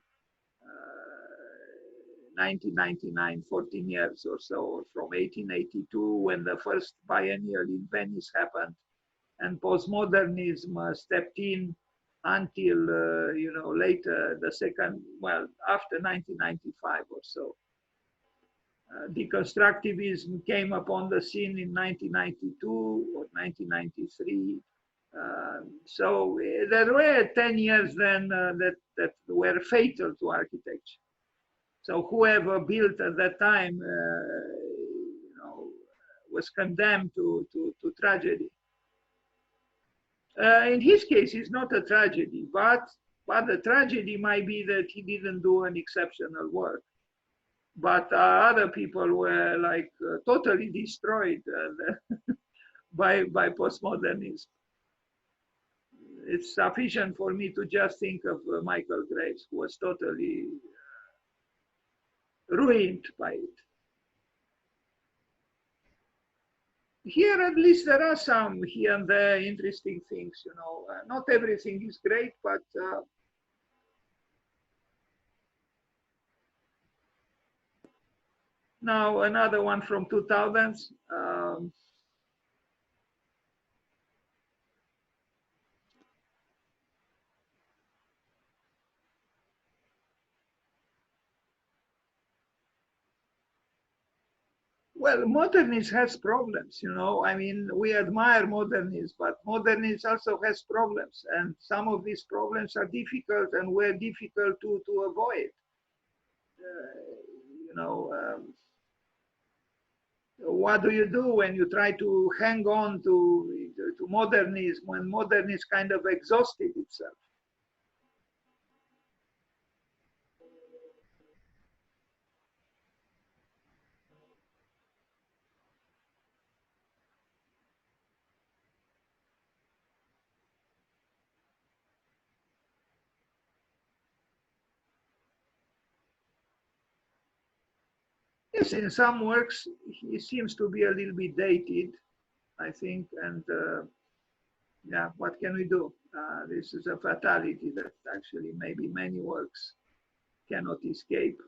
1999, 14 years or so, or from 1882 when the first biennial in Venice happened and postmodernism stepped in until later the second, well, after 1995 or so. Deconstructivism came upon the scene in 1992 or 1993. So there were 10 years then that were fatal to architecture. So whoever built at that time, was condemned to tragedy. In his case, it's not a tragedy, but the tragedy might be that he didn't do an exceptional work. But other people were like totally destroyed by postmodernism. It's sufficient for me to just think of Michael Graves, who was totally ruined by it. Here, at least, there are some here and there interesting things. Not everything is great, but now another one from 2000s. Well, modernism has problems, I mean, we admire modernism, but modernism also has problems. And some of these problems are difficult and were difficult to avoid. What do you do when you try to hang on to modernism when modernism kind of exhausted itself? Yes, in some works, he seems to be a little bit dated, I think, and yeah, what can we do? This is a fatality that actually maybe many works cannot escape.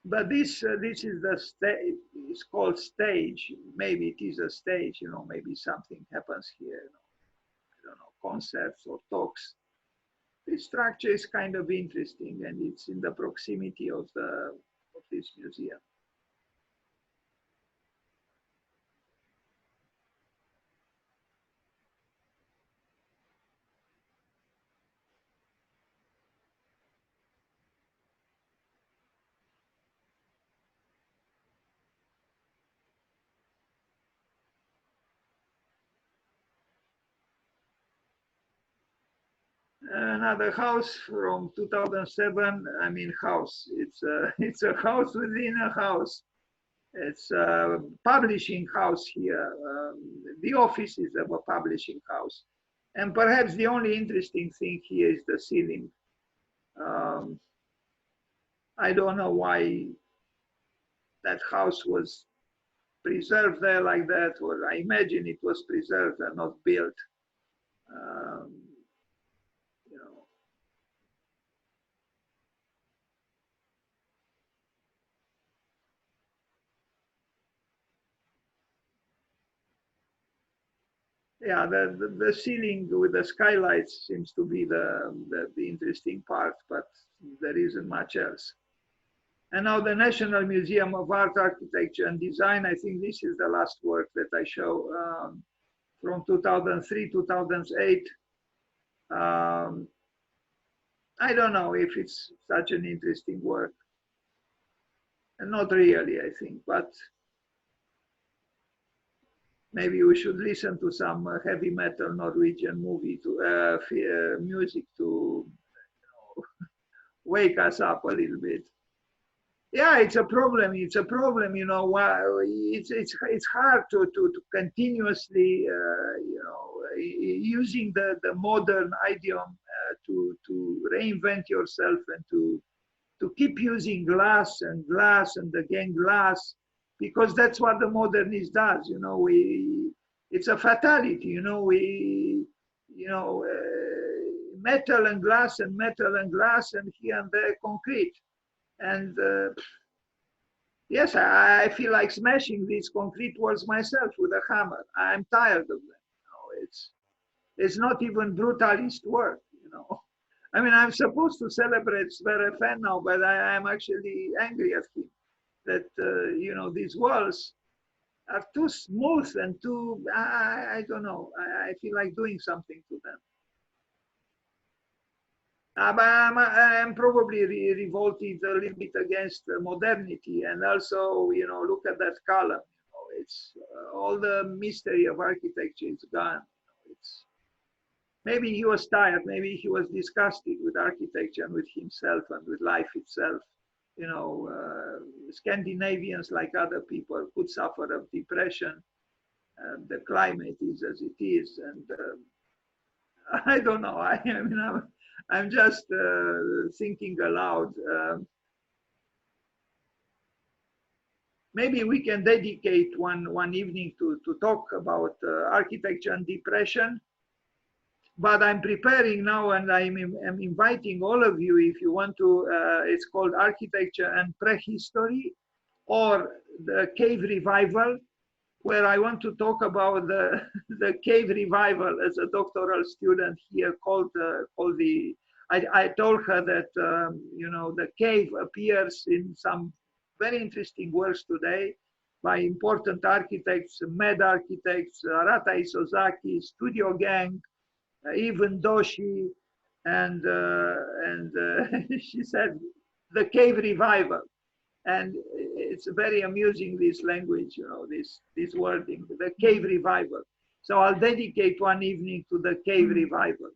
But this is the stage. It's called stage. Maybe it is a stage. Maybe something happens here. I don't know, concerts or talks. This structure is kind of interesting, and it's in the proximity of this museum. another house from 2007. I mean, house. It's a house within a house. It's a publishing house here. The office is of a publishing house. And perhaps the only interesting thing here is the ceiling. I don't know why that house was preserved there like that, or I imagine it was preserved and not built. You know. Yeah, the ceiling with the skylights seems to be the interesting part, but there isn't much else. And now the National Museum of Art, Architecture and Design, I think this is the last work that I show from 2003, 2008. I don't know if it's such an interesting work. And not really, I think, but maybe we should listen to some heavy metal Norwegian music to wake us up a little bit. Yeah, it's a problem. It's a problem, you know. It's hard to continuously, you know, using the modern idiom to reinvent yourself and to keep using glass and again glass, because that's what the modernist does. You know, it's a fatality. You know, metal and glass and metal and glass and here and there concrete. And yes, I feel like smashing these concrete walls myself with a hammer. I'm tired of them. You know, it's not even brutalist work. You know, I mean, I'm supposed to celebrate Svere Fehn now, but I'm actually angry at him that you know, these walls are too smooth and too. I don't know. I feel like doing something to them. But I'm probably revolted a little bit against modernity, and also, you know, look at that column. You know, it's all the mystery of architecture is gone. You know, it's maybe he was tired, maybe he was disgusted with architecture and with himself and with life itself. You know, Scandinavians, like other people, could suffer of depression. The climate is as it is, and I don't know. I mean, I'm just thinking aloud. Maybe we can dedicate one evening to talk about architecture and depression. But I'm preparing now, and I'm inviting all of you, if you want to. It's called Architecture and Prehistory, or the Cave Revival, where I want to talk about the cave revival as a doctoral student here called the. I told her that you know, the cave appears in some very interesting works today by important architects, med architects, Arata Isozaki, Studio Gang, even Doshi, and she said the cave revival. And it's very amusing, this language, you know, this wording, the cave revival. So I'll dedicate one evening to the cave revival.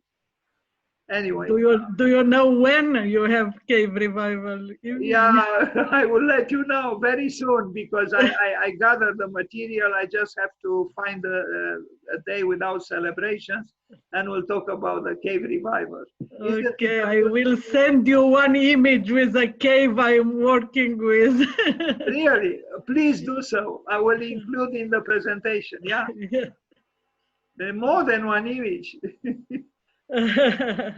Anyway. Do you know when you have cave revival? Yeah, I will let you know very soon, because I gather the material. I just have to find a day without celebrations, and we'll talk about the cave revival. Okay, I will send you one image with a cave I'm working with. Really? Please do so. I will include in the presentation, yeah? Yeah. More than one image.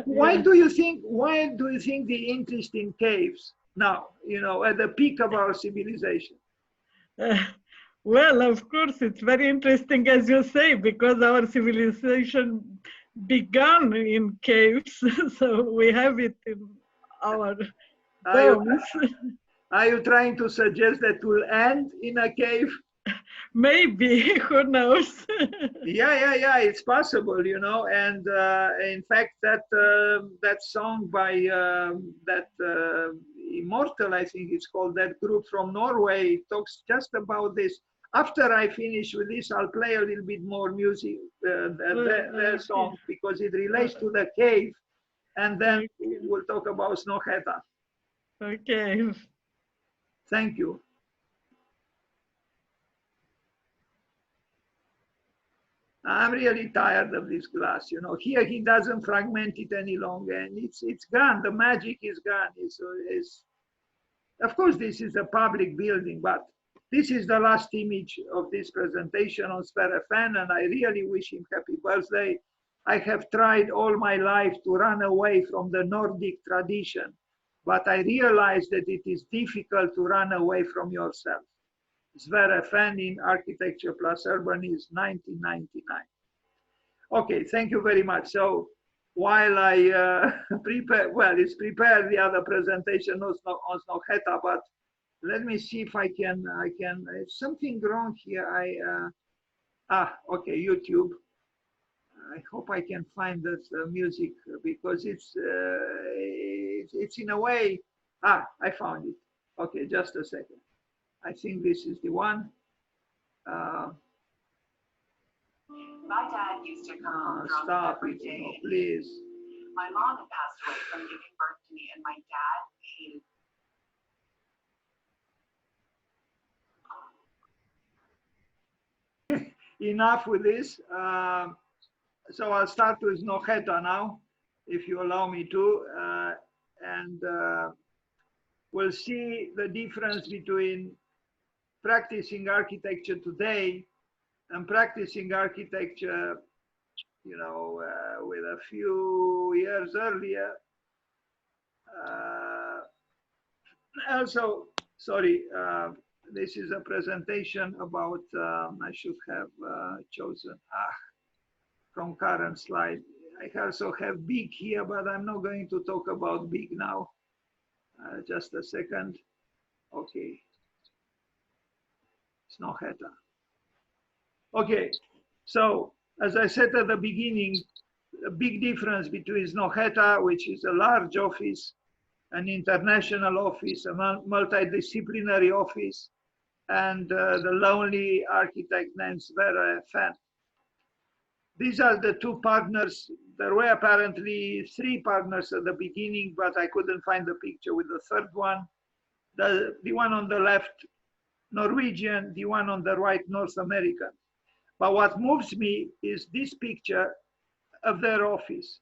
Why do you think the interest in caves now, you know, at the peak of our civilization? Well, of course, it's very interesting, as you say, because our civilization began in caves, so we have it in our bones. Are you trying to suggest that we'll end in a cave? Maybe, who knows? Yeah, it's possible, you know. And in fact, that song by that Immortal, I think it's called, that group from Norway, talks just about this. After I finish with this, I'll play a little bit more music, their song, because it relates to the cave. and then we'll talk about Snohetta. Okay. Thank you. I'm really tired of this glass. You know, here he doesn't fragment it any longer, and it's gone. The magic is gone. It's of course this is a public building, but this is the last image of this presentation on Svere Fehn, and I really wish him happy birthday. I have tried all my life to run away from the Nordic tradition, but I realized that it is difficult to run away from yourself. Svere Fehn in Architecture Plus Urban is 1999. Okay, thank you very much. So while I prepare, well, it's prepared the other presentation on Snohetta, but let me see if I can, if something wrong here, okay, YouTube. I hope I can find this music because it's in a way, I found it. Okay, just a second. I think this is the one. My dad used to come home drunk Stop every it, day. no, please. My mom had passed away from giving birth to me, and my dad hated. Enough with this. So I'll start with Snohetta now, if you allow me to, and we'll see the difference between practicing architecture today and practicing architecture, you know, with a few years earlier. Also, sorry, this is a presentation about, I should have chosen, from current slide. I also have big here, but I'm not going to talk about big now. Just a second. Okay. Snohetta. Okay, so as I said at the beginning, a big difference between Snohetta, which is a large office, an international office, a multidisciplinary office, and the lonely architect named Svere Fehn. These are the two partners. There were apparently three partners at the beginning, but I couldn't find the picture with the third one. The one on the left, Norwegian, the one on the right, North American. But what moves me is this picture of their office.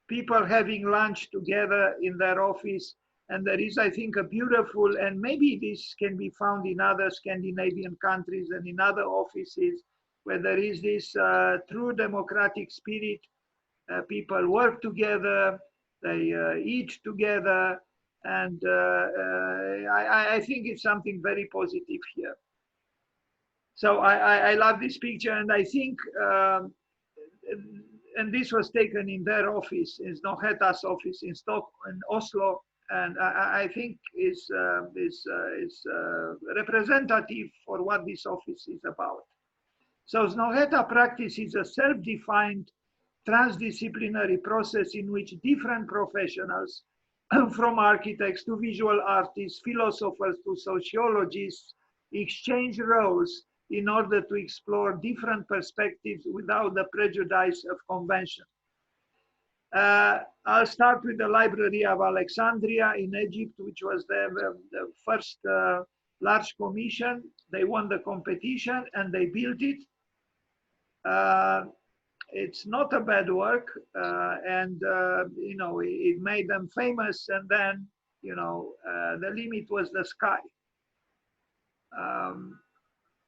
People having lunch together in their office. And there is, I think, a beautiful, and maybe this can be found in other Scandinavian countries and in other offices, where there is this true democratic spirit. People work together, they eat together, and I think it's something very positive here. So I love this picture, and I think, and this was taken in their office, in Snohetta's office in Oslo, and I think is representative for what this office is about. So Snohetta practices a self-defined transdisciplinary process in which different professionals, from architects to visual artists, philosophers to sociologists, exchange roles in order to explore different perspectives without the prejudice of convention. I'll start with the Library of Alexandria in Egypt, which was the first large commission. They won the competition and they built it. It's not a bad work, and you know, it made them famous. And then, you know, the limit was the sky.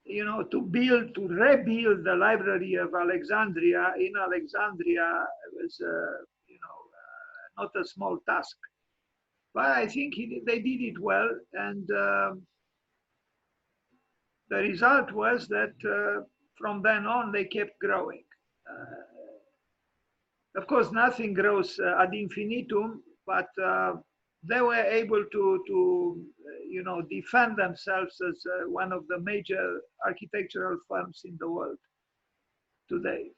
You know, to rebuild the Library of Alexandria in Alexandria was, you know, not a small task. But I think they did it well, and the result was that from then on they kept growing. Of course, nothing grows ad infinitum, but they were able to you know, defend themselves as one of the major architectural firms in the world today.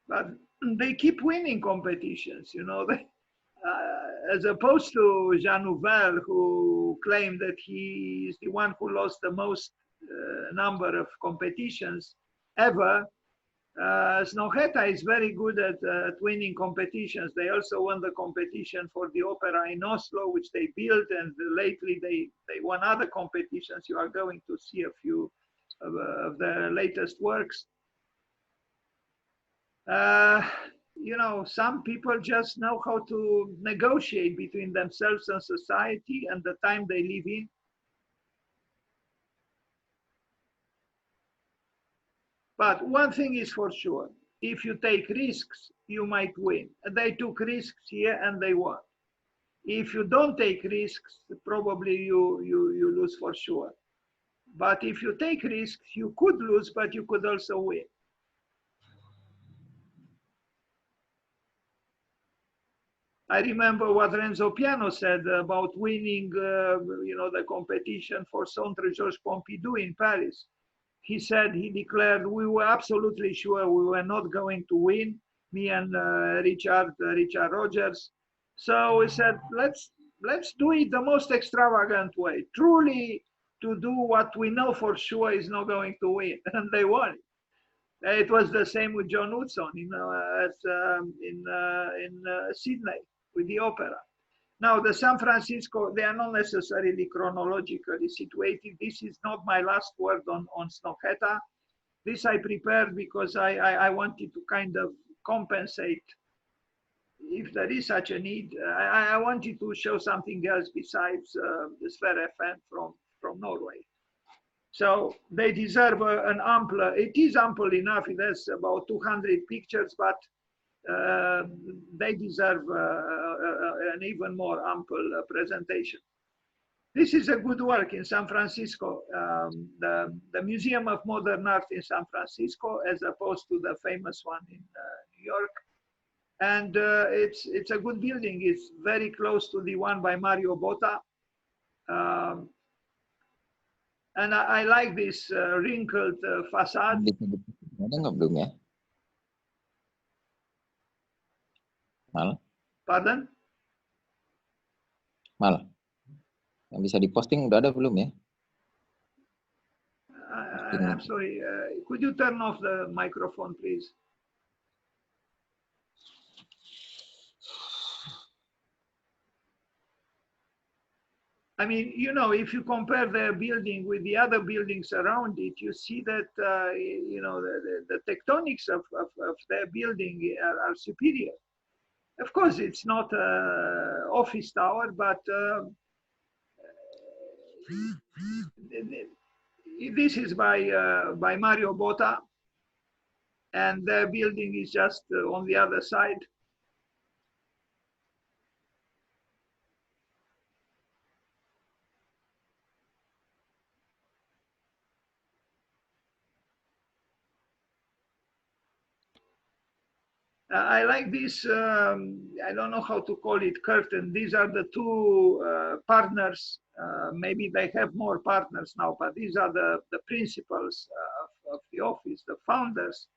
but they keep winning competitions, you know. As opposed to Jean Nouvel, who claimed that he is the one who lost the most number of competitions ever. Snohetta is very good at winning competitions. They also won the competition for the opera in Oslo, which they built, and lately they won other competitions. You are going to see a few of their latest works. You know, some people just know how to negotiate between themselves and society and the time they live in. But one thing is for sure, if you take risks, you might win. And they took risks here and they won. If you don't take risks, probably you lose for sure. But if you take risks, you could lose, but you could also win. I remember what Renzo Piano said about winning, you know, the competition for Centre Georges Pompidou in Paris. He said, he declared, we were absolutely sure we were not going to win, me and Richard Rogers. So we said, let's do it the most extravagant way, truly to do what we know for sure is not going to win, and they won it. It was the same with John Hudson in Sydney with the opera. Now, the San Francisco, they are not necessarily chronologically situated. This is not my last word on Snohetta. This I prepared because I wanted to kind of compensate, if there is such a need. I wanted to show something else besides the Svere Fehn from Norway. So they deserve an ample, it is ample enough, it has about 200 pictures, but they deserve an even more ample presentation. This is a good work in San Francisco, the Museum of Modern Art in San Francisco, as opposed to the famous one in New York. And it's a good building. It's very close to the one by Mario Botta. And I like this wrinkled facade. Ada nggak belum ya? Mal, Pardon? yang bisa diposting udah ada belum ya? I'm sorry. Could you turn off the microphone, please? I mean, you know, if you compare their building with the other buildings around it, you see that, you know, the tectonics of their building are superior. Of course, it's not an office tower, but this is by Mario Botta, and their building is just on the other side. I like this, I don't know how to call it, curtain. These are the two partners. Maybe they have more partners now, but these are the principals of the office, the founders.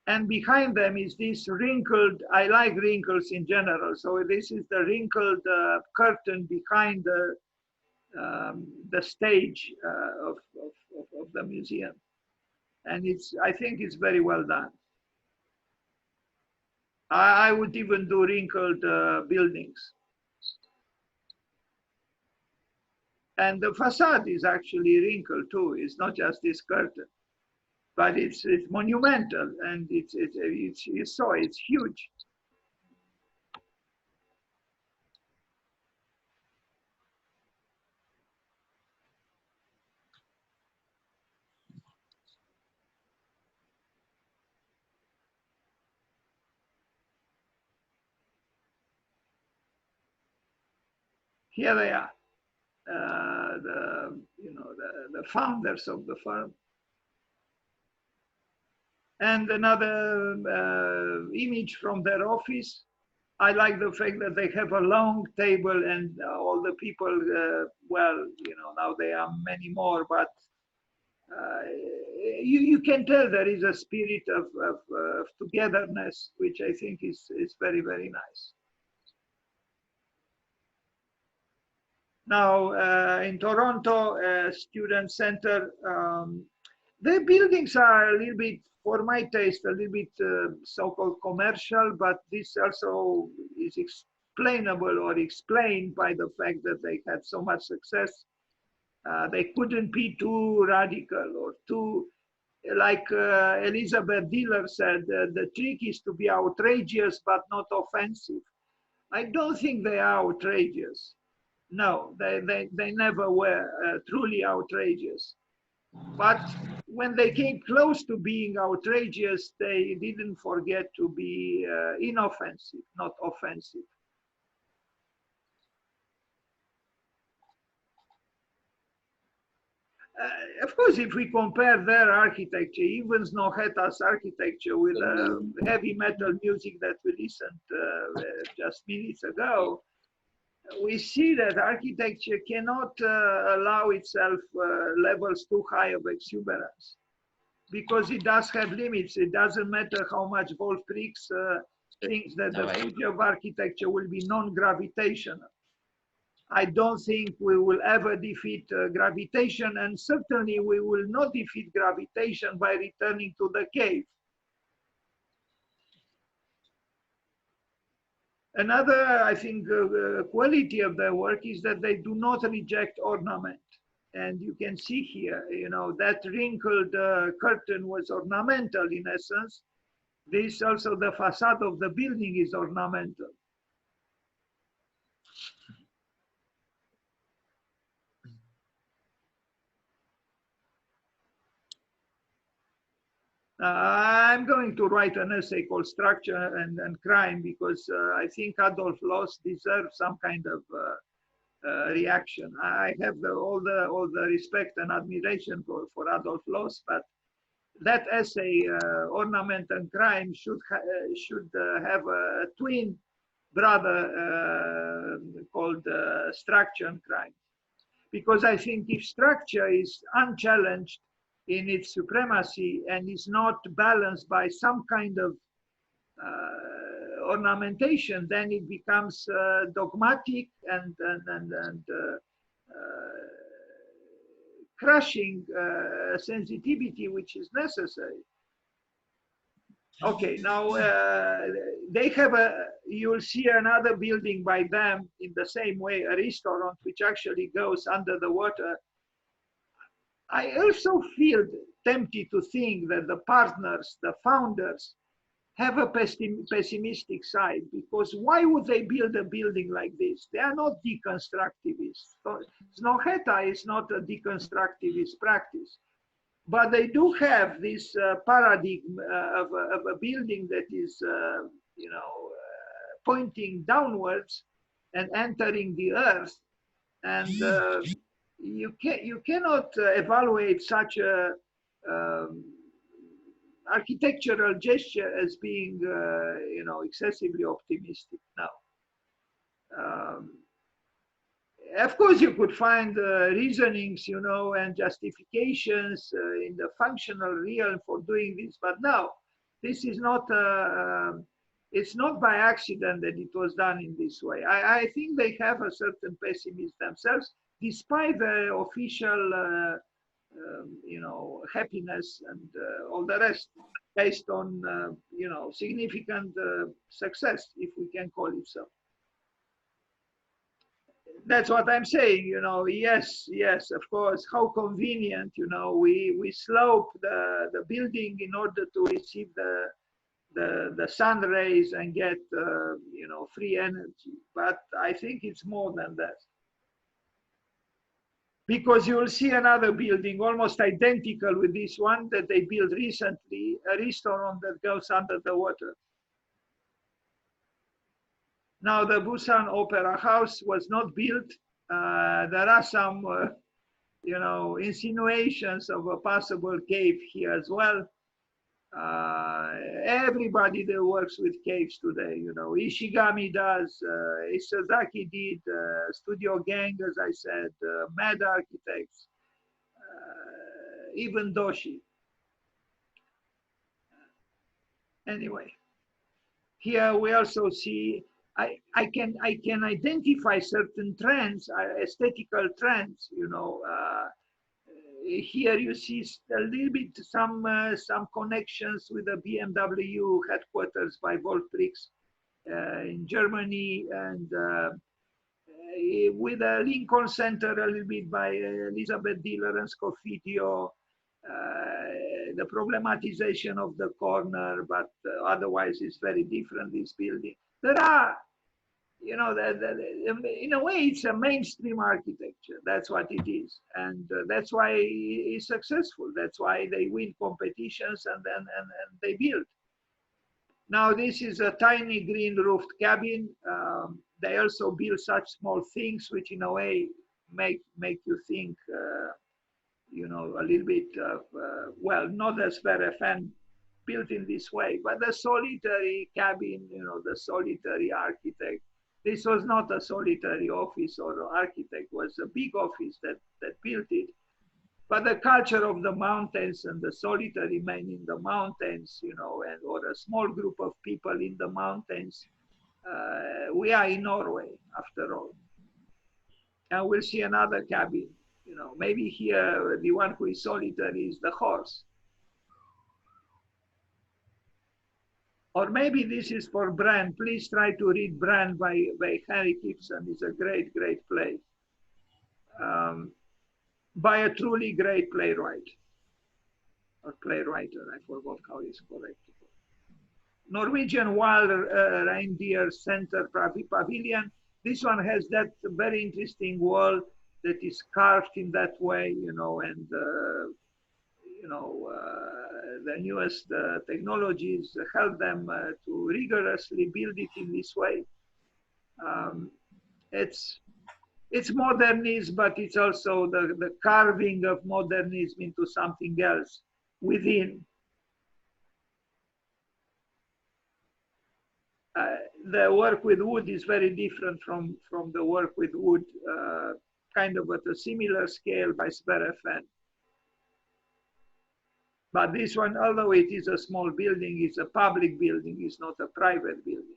And behind them is this wrinkled, I like wrinkles in general. So this is the wrinkled curtain behind the stage of the museum. And I think it's very well done. I would even do wrinkled buildings. And the facade is actually wrinkled too. It's not just this curtain, but it's monumental, and you saw it's huge. Here they are, the founders of the firm. And another image from their office. I like the fact that they have a long table, and all the people, well, you know, now there are many more, but you can tell there is a spirit of togetherness, which I think is very, very nice. Now, in Toronto Student Center, the buildings are a little bit, for my taste, a little bit so-called commercial, but this also is explainable or explained by the fact that they had so much success. They couldn't be too radical or too, like Elizabeth Diller said, the trick is to be outrageous but not offensive. I don't think they are outrageous. No, they never were truly outrageous. But when they came close to being outrageous, they didn't forget to be inoffensive, not offensive. Of course, if we compare their architecture, even Snohetta's architecture with heavy metal music that we listened just minutes ago, we see that architecture cannot allow itself levels too high of exuberance, because it does have limits. It doesn't matter how much Wolf Prix thinks that the future of architecture will be non-gravitational. I don't think we will ever defeat gravitation, and certainly we will not defeat gravitation by returning to the cave. Another, I think, quality of their work is that they do not reject ornament. And you can see here, you know, that wrinkled curtain was ornamental in essence. This also, the facade of the building is ornamental. I'm going to write an essay called Structure and Crime, because I think Adolf Loos deserves some kind of reaction. I have all the respect and admiration for Adolf Loos, but that essay, Ornament and Crime, should have a twin brother called Structure and Crime. Because I think if structure is unchallenged in its supremacy and is not balanced by some kind of ornamentation, then it becomes dogmatic and crushing sensitivity, which is necessary. Okay, now they have you'll see another building by them in the same way, a restaurant which actually goes under the water. I also feel tempted to think that the partners, the founders, have a pessimistic side, because why would they build a building like this? They are not deconstructivists. Snohetta is not a deconstructivist practice, but they do have this paradigm of a building that is, you know, pointing downwards and entering the earth, and you cannot evaluate such a architectural gesture as being, you know, excessively optimistic now. Of course, you could find reasonings, you know, and justifications in the functional realm for doing this, but no, this is not. It's not by accident that it was done in this way. I think they have a certain pessimism themselves, despite the official, you know, happiness and all the rest, based on, you know, significant success, if we can call it so. That's what I'm saying, you know. Yes, of course. How convenient, you know. We slope the building in order to receive the sun rays and get, you know, free energy. But I think it's more than that. Because you will see another building almost identical with this one that they built recently, a restaurant that goes under the water. Now, the Busan Opera House was not built. There are some, you know, insinuations of a possible cave here as well. Everybody that works with caves today, you know, Ishigami does, Isazaki did, Studio Gang, as I said, Mad Architects. even Doshi. Anyway, here we also see I can identify certain trends, aesthetical trends. You know, here you see a little bit some connections with the BMW headquarters by Voltrix in Germany, and with the Lincoln Center a little bit by Elizabeth Diller and Scofidio, the problematization of the corner, but otherwise it's very different, this building. There are, you know, in a way it's a mainstream architecture. That's what it is. And that's why it's successful. That's why they win competitions and they build. Now this is a tiny green roofed cabin. They also build such small things, which in a way make you think, you know, a little bit of, well, not as Svere Fehn built in this way, but the solitary cabin, you know, the solitary architect. This was not a solitary office or architect, was a big office that built it. But the culture of the mountains and the solitary man in the mountains, you know, and or a small group of people in the mountains, we are in Norway after all. And we'll see another cabin, you know, maybe here the one who is solitary is the horse. Or maybe this is for Brand. Please try to read Brand by Henrik Ibsen. It's a great, great play. By a truly great playwright. Or playwriter, I forgot how it's correct. Norwegian Wild Reindeer Center Pavilion. This one has that very interesting wall that is carved in that way, you know, and you know, the newest technologies help them to rigorously build it in this way. It's modernism, but it's also the carving of modernism into something else within. The work with wood is very different from the work with wood, kind of at a similar scale by Svere Fehn. But this one, although it is a small building, it's a public building, it's not a private building.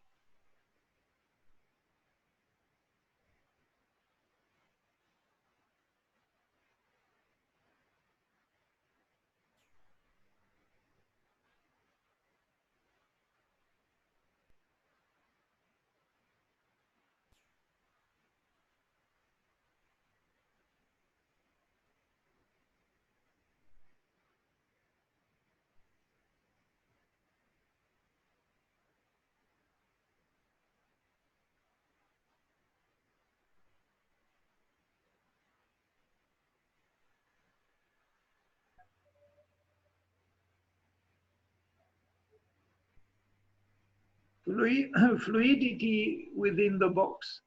Fluidity within the box.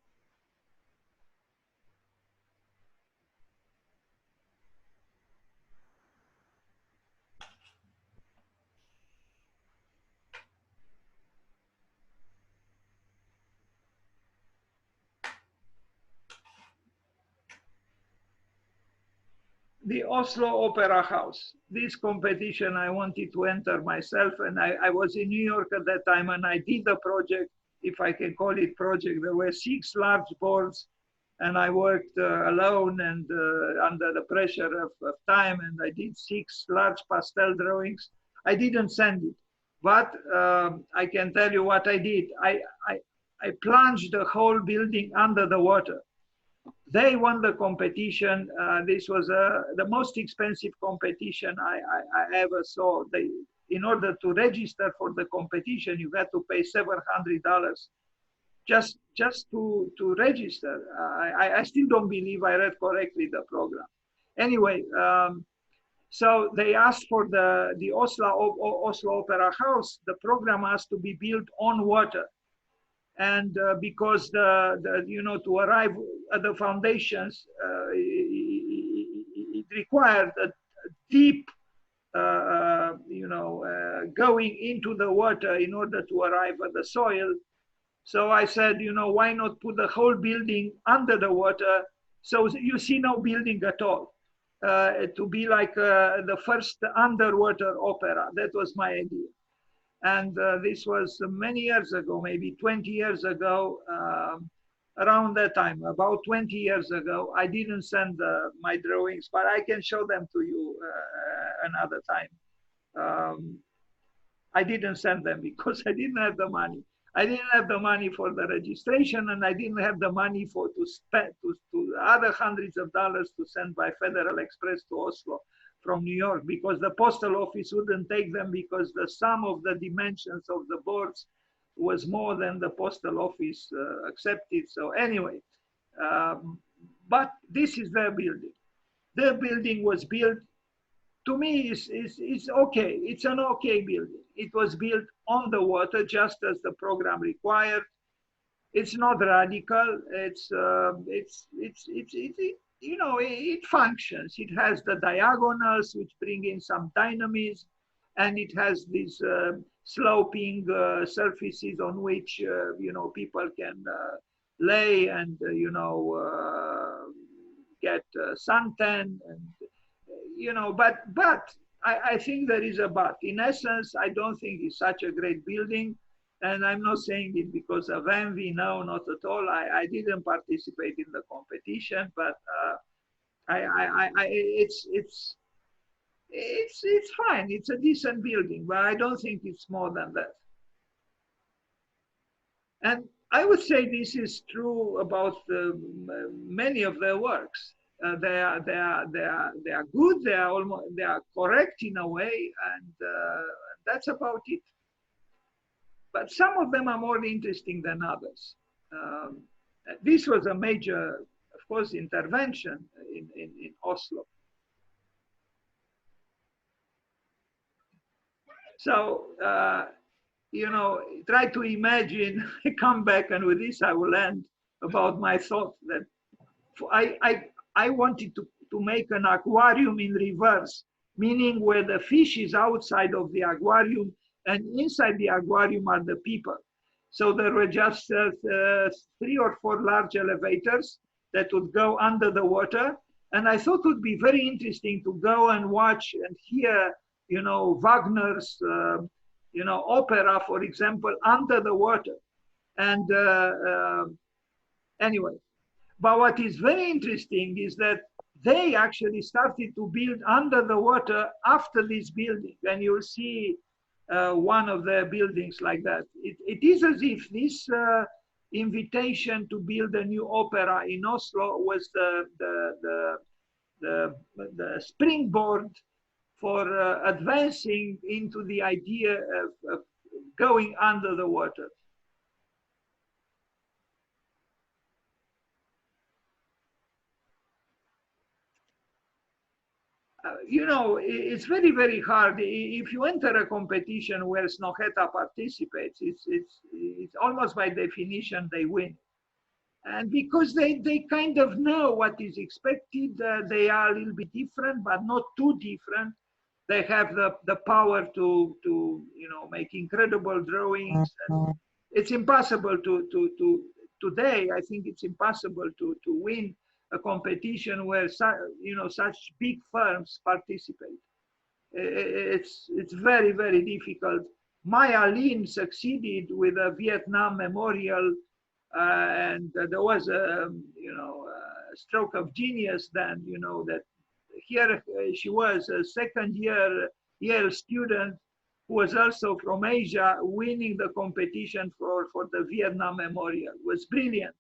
The Oslo Opera House. This competition I wanted to enter myself, and I was in New York at that time, and I did the project, if I can call it project. There were 6 large boards, and I worked alone and under the pressure of time, and I did 6 large pastel drawings. I didn't send it, but I can tell you what I did. I plunged the whole building under the water. They won the competition. This was the most expensive competition I ever saw. In order to register for the competition, you had to pay $700 just to register. I still don't believe I read correctly the program. Anyway, so they asked for the Oslo Opera House. The program has to be built on water. And because you know, to arrive at the foundations, it required a deep, you know, going into the water in order to arrive at the soil. So I said, you know, why not put the whole building under the water, so you see no building at all? to be like the first underwater opera. That was my idea. And this was many years ago, maybe 20 years ago, around that time, about 20 years ago. I didn't send my drawings, but I can show them to you another time. I didn't send them because I didn't have the money. I didn't have the money for the registration, and I didn't have the money to spend to other hundreds of dollars to send by Federal Express to Oslo from New York, because the postal office wouldn't take them because the sum of the dimensions of the boards was more than the postal office accepted. So anyway, but this is their building. Their building was built, to me, is okay. It's an okay building. It was built on the water, just as the program required. It's not radical. You know, it functions. It has the diagonals, which bring in some dynamism, and it has these sloping surfaces on which you know, people can lay and you know, get suntan, and you know. But I think there is a but. In essence, I don't think it's such a great building. And I'm not saying it because of envy. No, not at all. I didn't participate in the competition, but it's fine. It's a decent building, but I don't think it's more than that. And I would say this is true about many of their works. They are good. They are correct in a way, and that's about it. But some of them are more interesting than others. This was a major, of course, intervention in Oslo. So, you know, try to imagine, come back, and with this I will end, about my thought that I wanted to make an aquarium in reverse, meaning where the fish is outside of the aquarium and inside the aquarium are the people. So there were just 3 or 4 large elevators that would go under the water. And I thought it would be very interesting to go and watch and hear, you know, Wagner's, you know, opera, for example, under the water. And anyway, but what is very interesting is that they actually started to build under the water after this building. And you'll see one of their buildings like that. It is as if this invitation to build a new opera in Oslo was the springboard for advancing into the idea of going under the water. You know, it's very, very hard. If you enter a competition where Snohetta participates, it's almost by definition they win. And because they kind of know what is expected, they are a little bit different, but not too different. They have the power to you know, make incredible drawings. And it's impossible to today. I think it's impossible to win a competition where you know, such big firms participate. It's very, very difficult. Maya Lin succeeded with a Vietnam memorial, and there was a, you know, a stroke of genius then, you know, that here she was a second-year Yale student who was also from Asia, winning the competition for the Vietnam memorial. It was brilliant.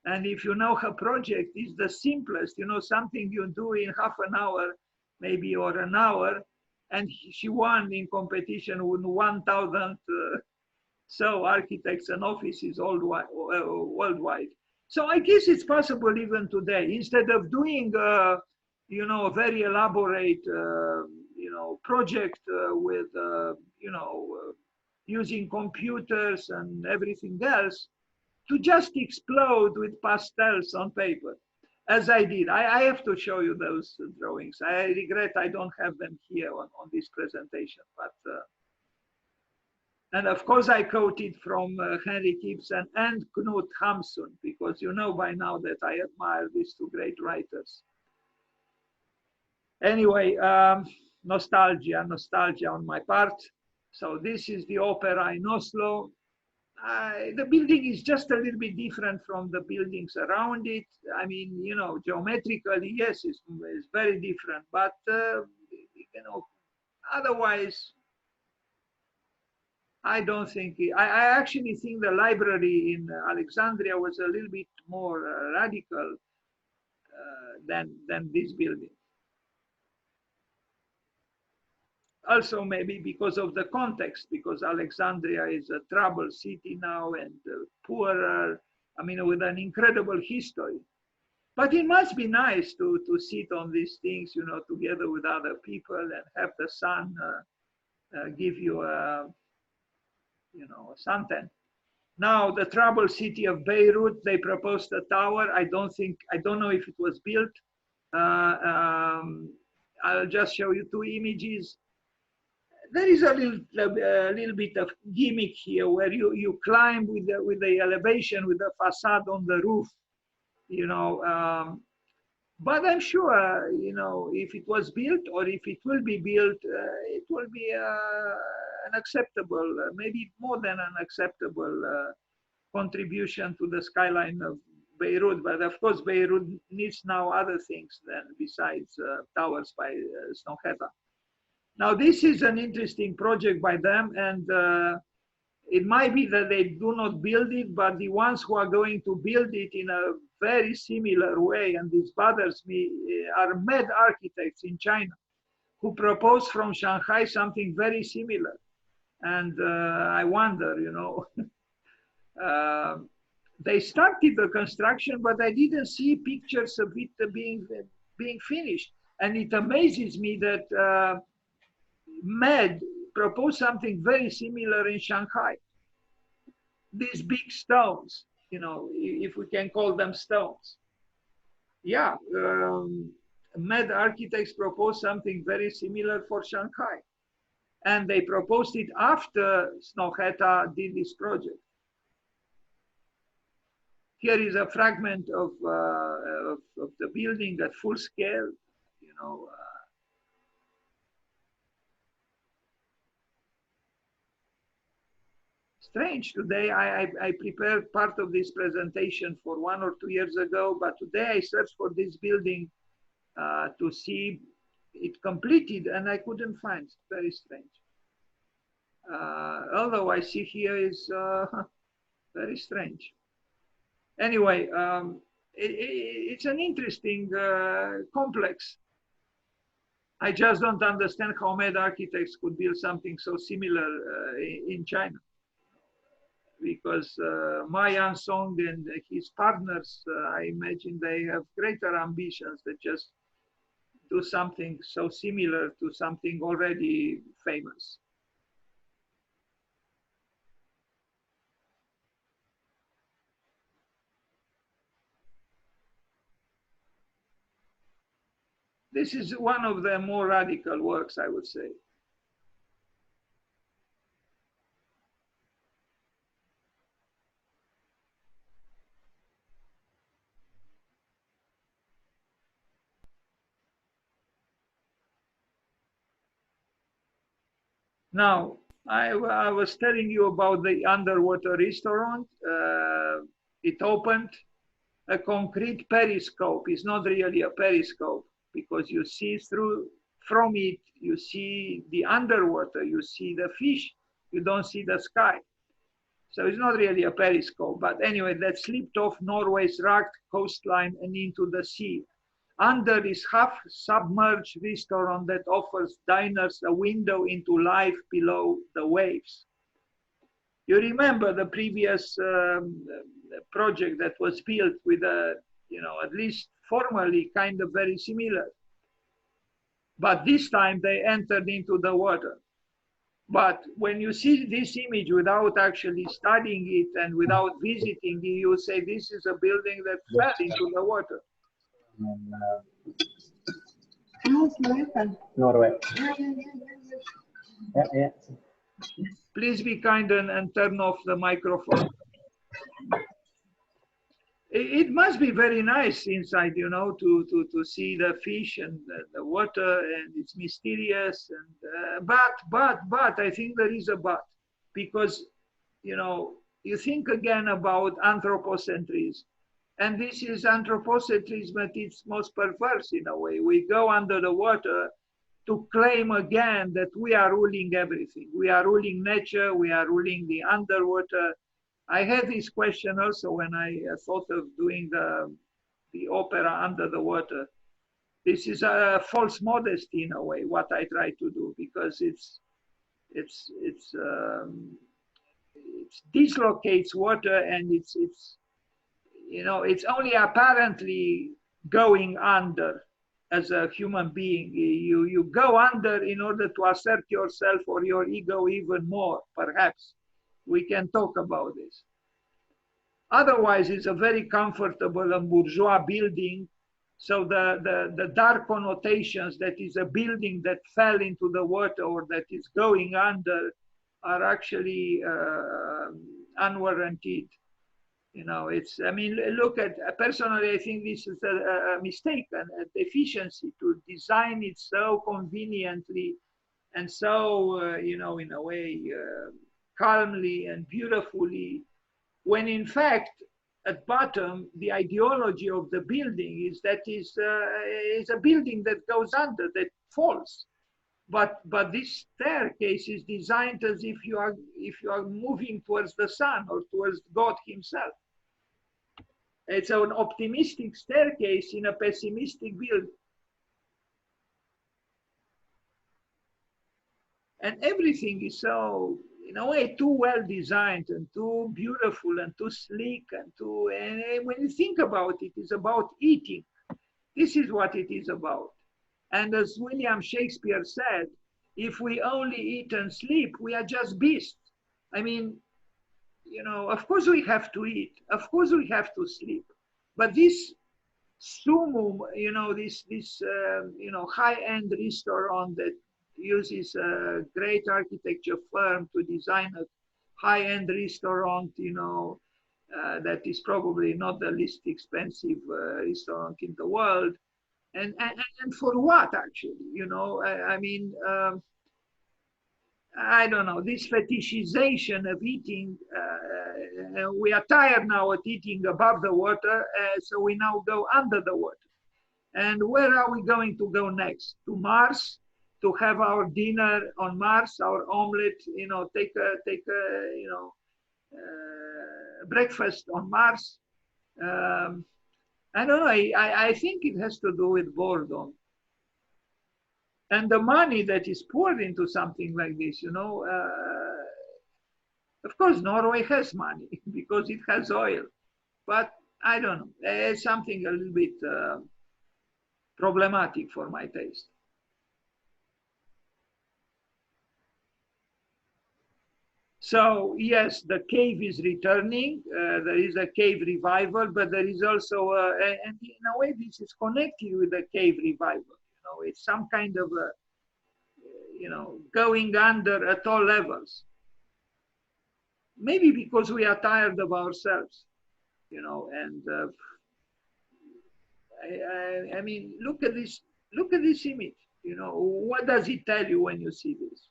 And if you know her project, is the simplest, you know, something you do in half an hour, maybe, or an hour. And she won in competition with 1,000 so architects and offices worldwide. So I guess it's possible even today, instead of doing, you know, a very elaborate, you know, project with, you know, using computers and everything else, to just explode with pastels on paper, as I did. I have to show you those drawings. I regret I don't have them here on this presentation, but, and of course I quoted from Henrik Ibsen and Knut Hamsun, because you know by now that I admire these 2 great writers. Anyway, nostalgia on my part. So this is the opera in Oslo. The building is just a little bit different from the buildings around it. I mean, you know, geometrically, yes, it's very different, but you know, otherwise, I don't think I actually think the library in Alexandria was a little bit more radical than this building. Also, maybe because of the context, because Alexandria is a troubled city now and poorer. I mean, with an incredible history. But it must be nice to sit on these things, you know, together with other people and have the sun give you a, you know, a suntan. Now, the troubled city of Beirut, they proposed a tower. I don't know if it was built. I'll just show you two images. There is a little bit of gimmick here where you climb with the elevation, with the facade on the roof, you know. But I'm sure, you know, if it was built or if it will be built, it will be an acceptable, maybe more than an acceptable contribution to the skyline of Beirut. But of course, Beirut needs now other things than besides towers by Snohetta. Now, this is an interesting project by them, and it might be that they do not build it, but the ones who are going to build it in a very similar way, and this bothers me, are mad architects in China who propose from Shanghai something very similar. And I wonder, you know, they started the construction, but I didn't see pictures of it being finished. And it amazes me that MED proposed something very similar in Shanghai. These big stones, you know, if we can call them stones. Yeah, MED architects proposed something very similar for Shanghai. And they proposed it after Snohetta did this project. Here is a fragment of the building at full scale, you know. Strange today, I prepared part of this presentation for 1 or 2 years ago, but today I searched for this building to see it completed and I couldn't find it. Very strange. Although I see here is very strange. Anyway, it's an interesting complex. I just don't understand how MED architects could build something so similar in China. Because Ma Yan-song and his partners, I imagine they have greater ambitions than just do something so similar to something already famous. This is one of the more radical works, I would say. Now, I was telling you about the underwater restaurant. It opened a concrete periscope. It's not really a periscope because you see through from it, you see the underwater, you see the fish, you don't see the sky. So it's not really a periscope, but anyway, that slipped off Norway's rugged coastline and into the sea. Under this half-submerged restaurant that offers diners a window into life below the waves. You remember the previous project that was built with a, you know, at least formally kind of very similar. But this time they entered into the water. But when you see this image without actually studying it and without visiting it, you say this is a building that fell into the water. Norway. Yeah. Please be kind and turn off the microphone. It must be very nice inside, you know, to see the fish and the water, and it's mysterious. And but I think there is a but, because, you know, you think again about anthropocentrism, and this is anthropocentrism at its most perverse in a way. We go under the water to claim again that we are ruling everything. We are ruling nature. We are ruling the underwater. I had this question also when I thought of doing the opera under the water. This is a false modesty in a way, what I try to do, because it dislocates water, and it's you know, it's only apparently going under. As a human being, you go under in order to assert yourself or your ego even more, perhaps. We can talk about this. Otherwise, it's a very comfortable and bourgeois building. So the dark connotations that is a building that fell into the water or that is going under are actually unwarranted. You know, it's, I mean, look at, personally, I think this is a mistake and a deficiency to design it so conveniently and so, you know, in a way, calmly and beautifully, when in fact, at bottom, the ideology of the building is that is a building that goes under, that falls. But this staircase is designed as if you are moving towards the sun or towards God himself. It's an optimistic staircase in a pessimistic building. And everything is so, in a way, too well designed and too beautiful and too sleek and too, and when you think about it, it's about eating. This is what it is about. And as William Shakespeare said, if we only eat and sleep, we are just beasts. I mean, you know, of course we have to eat, of course we have to sleep, but this summum, you know, this you know, high-end restaurant that uses a great architecture firm to design a high-end restaurant, you know, that is probably not the least expensive restaurant in the world, and for what, actually, you know? I mean, I don't know, this fetishization of eating. We are tired now at eating above the water, so we now go under the water. And where are we going to go next? To Mars, to have our dinner on Mars, our omelet, you know, take a you know, breakfast on Mars. I don't know. I think it has to do with boredom. And the money that is poured into something like this, you know, of course, Norway has money because it has oil, but I don't know, it's something a little bit problematic for my taste. So yes, the cave is returning. There is a cave revival, but there is also, and in a way, this is connected with the cave revival. You know, it's some kind of a, you know, going under at all levels. Maybe because we are tired of ourselves, you know, and I mean, look at this image, you know, what does it tell you when you see this?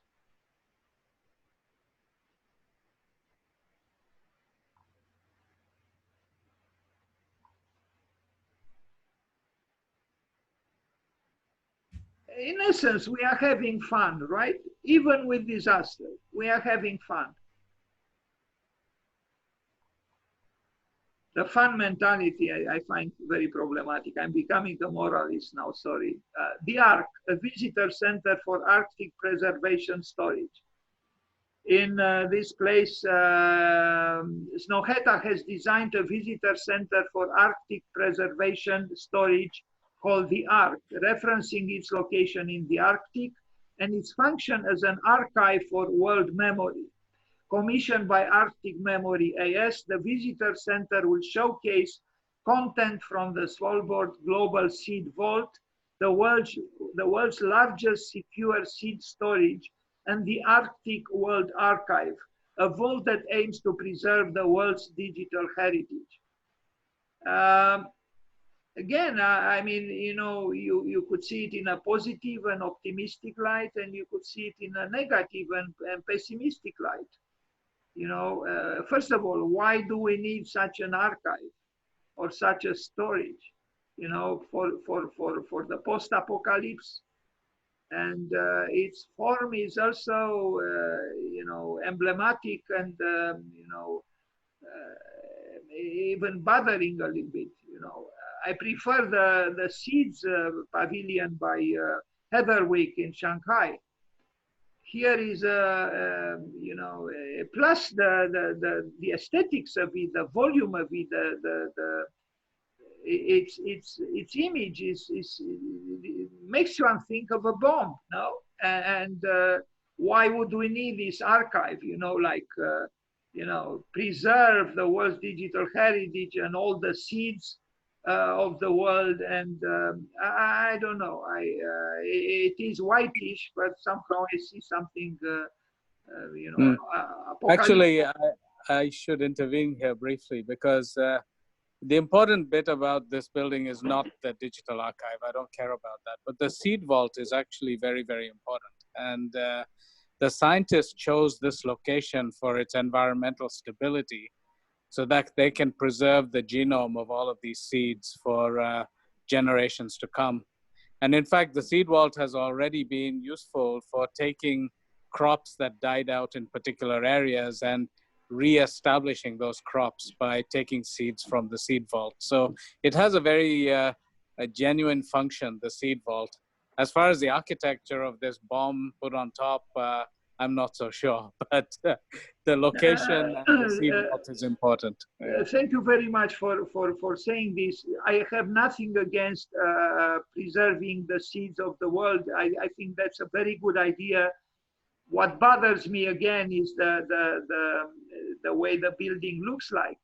In essence, we are having fun, right? Even with disaster, we are having fun. The fun mentality I find very problematic. I'm becoming a moralist now, sorry. The Ark, a visitor center for Arctic preservation storage. In this place, Snohetta has designed a visitor center for Arctic preservation storage called the Ark, referencing its location in the Arctic and its function as an archive for world memory. Commissioned by Arctic Memory AS, the visitor center will showcase content from the Svalbard Global Seed Vault, the world's largest secure seed storage, and the Arctic World Archive, a vault that aims to preserve the world's digital heritage. Um, Again, I mean, you could see it in a positive and optimistic light, and you could see it in a negative and pessimistic light. First of all, why do we need such an archive or such a storage? For the post-apocalypse, and its form is also, emblematic and even bothering a little bit. I prefer the seeds pavilion by Heatherwick in Shanghai. Here is plus the aesthetics of it, the volume of it, the its image is it makes you think of a bomb, no? And why would we need this archive? Preserve the world's digital heritage and all the seeds of the world. And I don't know. It is whitish, but somehow I see something. Actually, I should intervene here briefly because the important bit about this building is not the digital archive. I don't care about that. But the seed vault is actually very, very important. And the scientists chose this location for its environmental stability so that they can preserve the genome of all of these seeds for generations to come. And in fact, the seed vault has already been useful for taking crops that died out in particular areas and re-establishing those crops by taking seeds from the seed vault. So it has a very a genuine function, the seed vault. As far as the architecture of this bomb put on top, I'm not so sure, but the location and the seed vault is important. Thank you very much for saying this. I have nothing against preserving the seeds of the world. I think that's a very good idea. What bothers me again is the way the building looks like.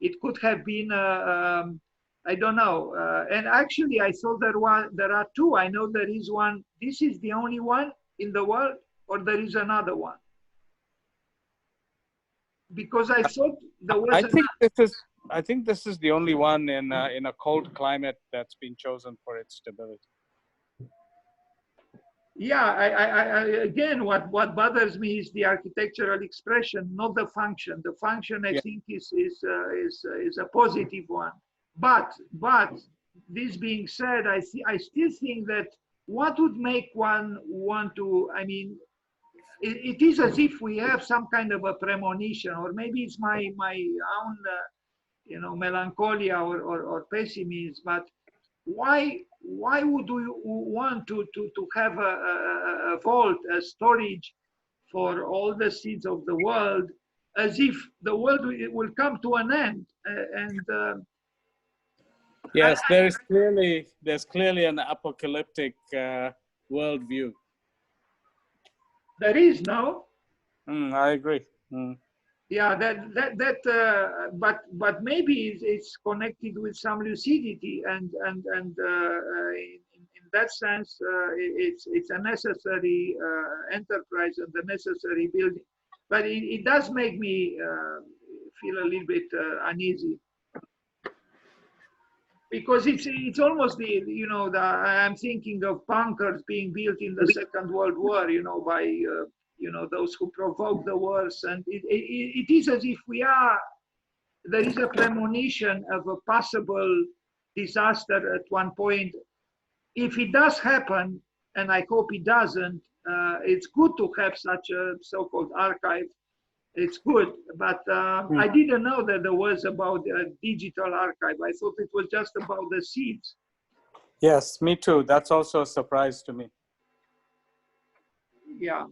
It could have been I don't know. And actually, I thought there are two. I know there is one. This is the only one in the world, or there is another one? Because I thought there was. I think this is the only one in a cold climate that's been chosen for its stability. Yeah, again, what bothers me is the architectural expression, not the function. The function, I think, is a positive one. But this being said, I still think that what would make one want to, I mean, it is as if we have some kind of a premonition, or maybe it's my own melancholia or pessimism. But why would we want to have a vault, a storage for all the seeds of the world, as if the world will come to an end? Yes, there's clearly an apocalyptic worldview. There is, no? I agree. Yeah, but maybe it's connected with some lucidity, and in that sense, it's a necessary enterprise and a necessary building. But it does make me feel a little bit uneasy, because it's almost I'm thinking of bunkers being built in the Second World War, by those who provoked the wars, and it is as if there is a premonition of a possible disaster at one point. If it does happen, and I hope it doesn't, it's good to have such a so-called archive. It's good, but I didn't know that there was about a digital archive. I thought it was just about the seeds. Yes, me too. That's also a surprise to me. Yeah.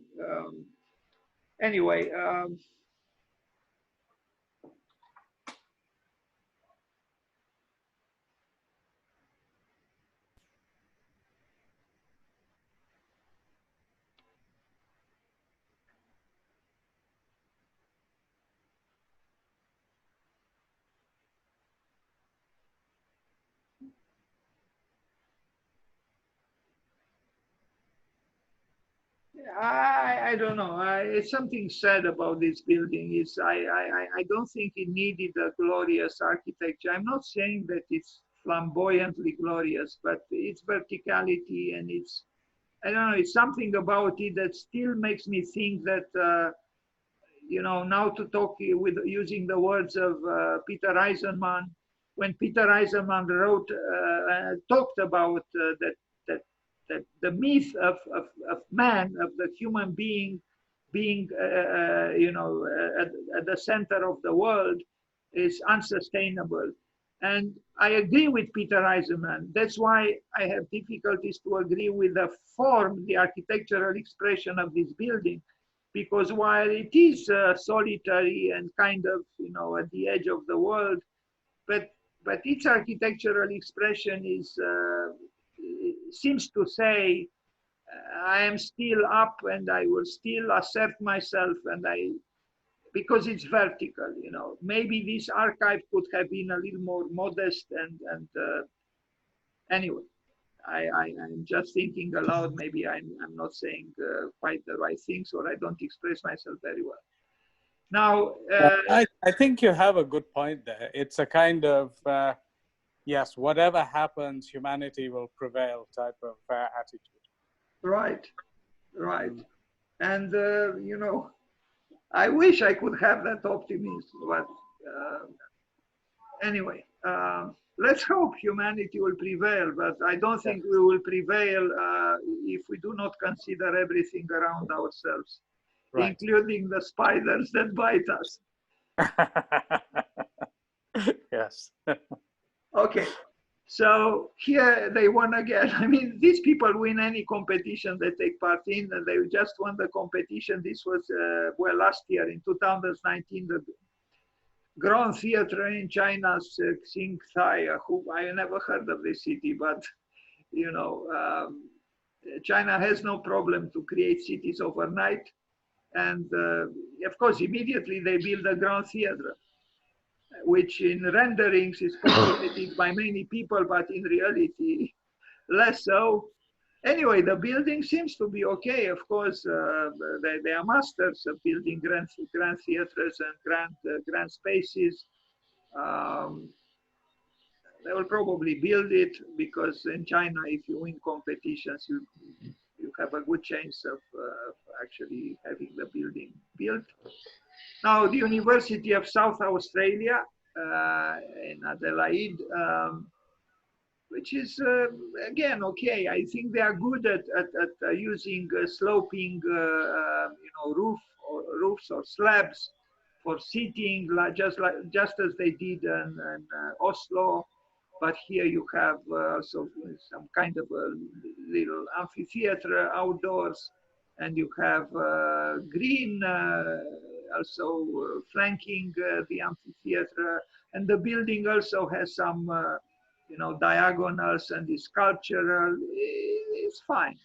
Anyway. I don't know. It's something sad about this building. I don't think it needed a glorious architecture. I'm not saying that it's flamboyantly glorious, but its verticality and its, I don't know, it's something about it that still makes me think that, now to talk with using the words of Peter Eisenman, when Peter Eisenman wrote, talked about that, that the myth of man, of the human being, at the center of the world is unsustainable. And I agree with Peter Eisenman. That's why I have difficulties to agree with the form, the architectural expression of this building, because while it is solitary and kind of, at the edge of the world, but its architectural expression is seems to say, I am still up and I will still assert myself, and because it's vertical, maybe this archive could have been a little more modest and anyway. I'm just thinking aloud. Maybe I'm not saying quite the right things, or I don't express myself very well. Now, I think you have a good point there. It's a kind of, yes, whatever happens, humanity will prevail type of attitude. right. And, I wish I could have that optimism, but anyway, let's hope humanity will prevail, but I don't think we will prevail if we do not consider everything around ourselves, Right. including the spiders that bite us. Yes. Okay, so here they won again. I mean, these people win any competition they take part in, and they just won the competition. This was, last year in 2019, the Grand Theatre in China's Xingtai, who I never heard of this city, but China has no problem to create cities overnight. And of course, immediately they build a Grand Theatre, which in renderings is populated by many people, but in reality, less so. Anyway, the building seems to be okay. Of course, they are masters of building grand theaters and grand spaces. They will probably build it because in China, if you win competitions, you have a good chance of actually having the building built. Now, the University of South Australia in Adelaide, which is again okay. I think they are good at using sloping, roofs or slabs for seating, just as they did in Oslo. But here you have also some kind of a little amphitheater outdoors, and you have green also flanking the amphitheater, and the building also has some diagonals and is sculptural. It's fine.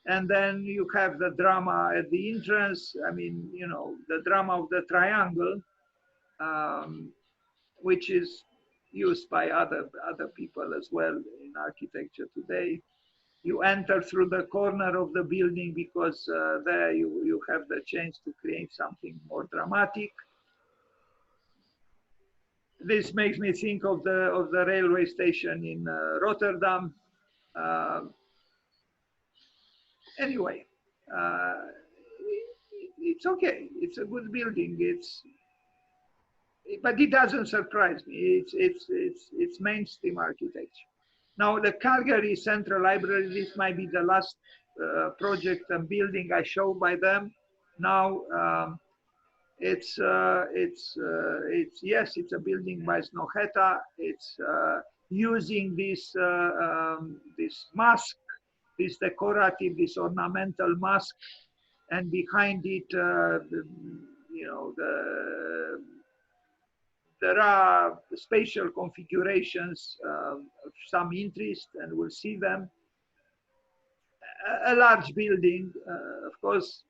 And then you have the drama at the entrance. I mean, the drama of the triangle, which is used by other people as well in architecture today. You enter through the corner of the building because there you have the chance to create something more dramatic. This makes me think of the railway station in Rotterdam. Anyway, it's okay. It's a good building. But it doesn't surprise me. It's mainstream architecture. Now, the Calgary Central Library, this might be the last project and building I show by them. Now, it's yes, it's a building by Snohetta. It's using this mask, this decorative, this ornamental mask, and behind it, there are spatial configurations of some interest, and we'll see them. A large building, of course.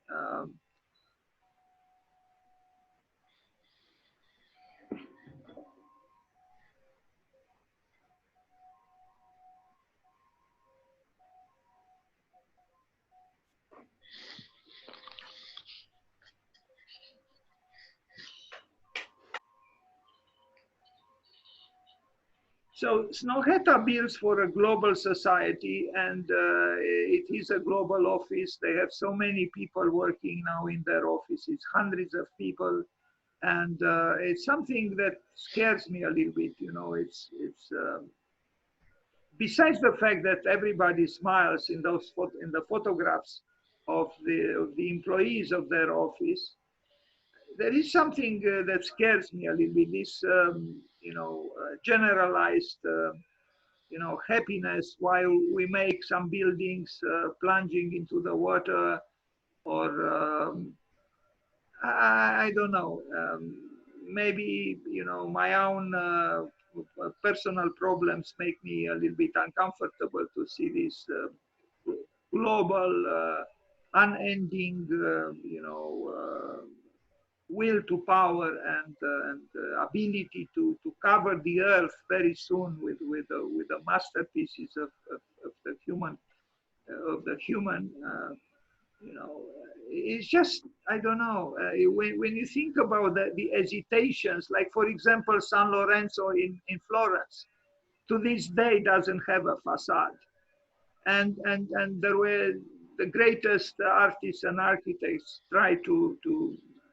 So Snohetta builds for a global society, and it is a global office. They have so many people working now in their offices, hundreds of people, and it's something that scares me a little bit. You know, it's besides the fact that everybody smiles in those in the photographs of the employees of their office, there is something that scares me a little bit. This generalized happiness while we make some buildings plunging into the water, or I don't know. Maybe my own personal problems make me a little bit uncomfortable to see this global, unending, will to power and ability to cover the earth very soon with the masterpieces of the human it's just, I don't know, when you think about the hesitations, like for example San Lorenzo in Florence to this day doesn't have a facade, and there were the greatest artists and architects try to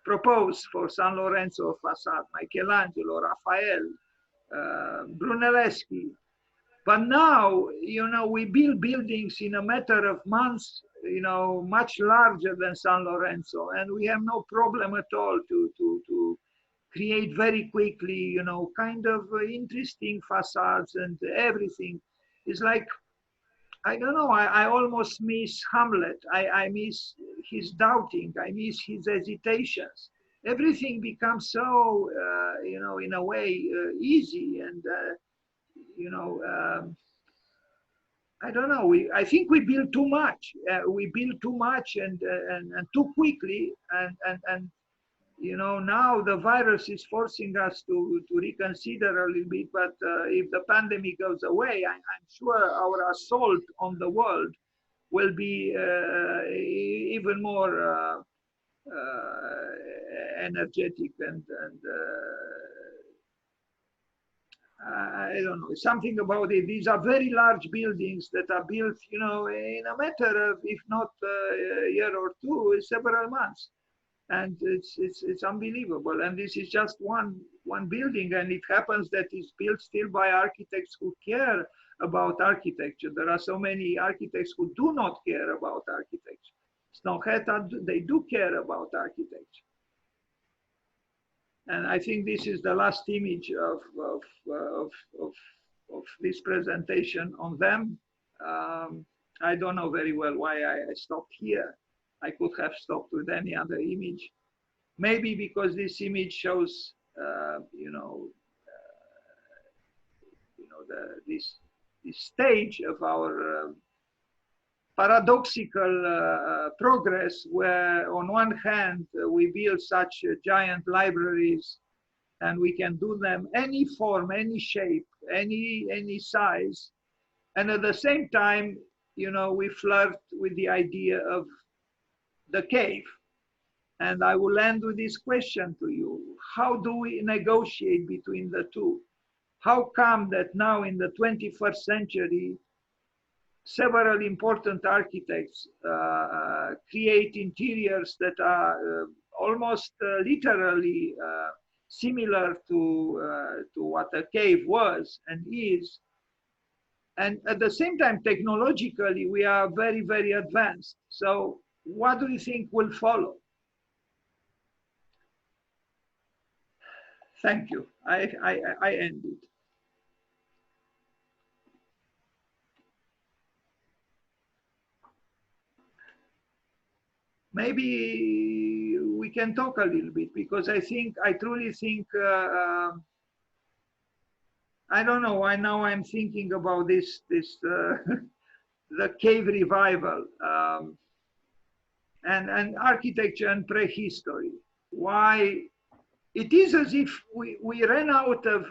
propose for San Lorenzo a facade, Michelangelo, Raphael, Brunelleschi. But now, we build buildings in a matter of months, much larger than San Lorenzo, and we have no problem at all to create very quickly, kind of interesting facades and everything. It's like, I don't know, I almost miss Hamlet. I miss his doubting. I miss his hesitations. Everything becomes so, in a way, easy and, I don't know. I think we build too much. We build too much and too quickly, and now the virus is forcing us to reconsider a little bit. But if the pandemic goes away, I'm sure our assault on the world will be even more energetic and I don't know, something about it. These are very large buildings that are built, in a matter of, if not a year or two, several months. And it's unbelievable. And this is just one building, and it happens that it's built still by architects who care about architecture. There are so many architects who do not care about architecture. Snohetta, they do care about architecture. And I think this is the last image of this presentation on them. I don't know very well why I stopped here. I could have stopped with any other image. Maybe because this image shows, this stage of our paradoxical progress, where on one hand we build such giant libraries and we can do them any form, any shape, any size, and at the same time we flirt with the idea of the cave. And I will end with this question to you: how do we negotiate between the two? How come that now in the 21st century several important architects create interiors that are almost literally similar to what a cave was and is, and at the same time technologically we are very, very advanced? So what do you think will follow? Thank you. I end it. Maybe we can talk a little bit, because I truly think, I don't know why now I'm thinking about this the cave revival, and architecture and prehistory. Why it is as if we ran out of,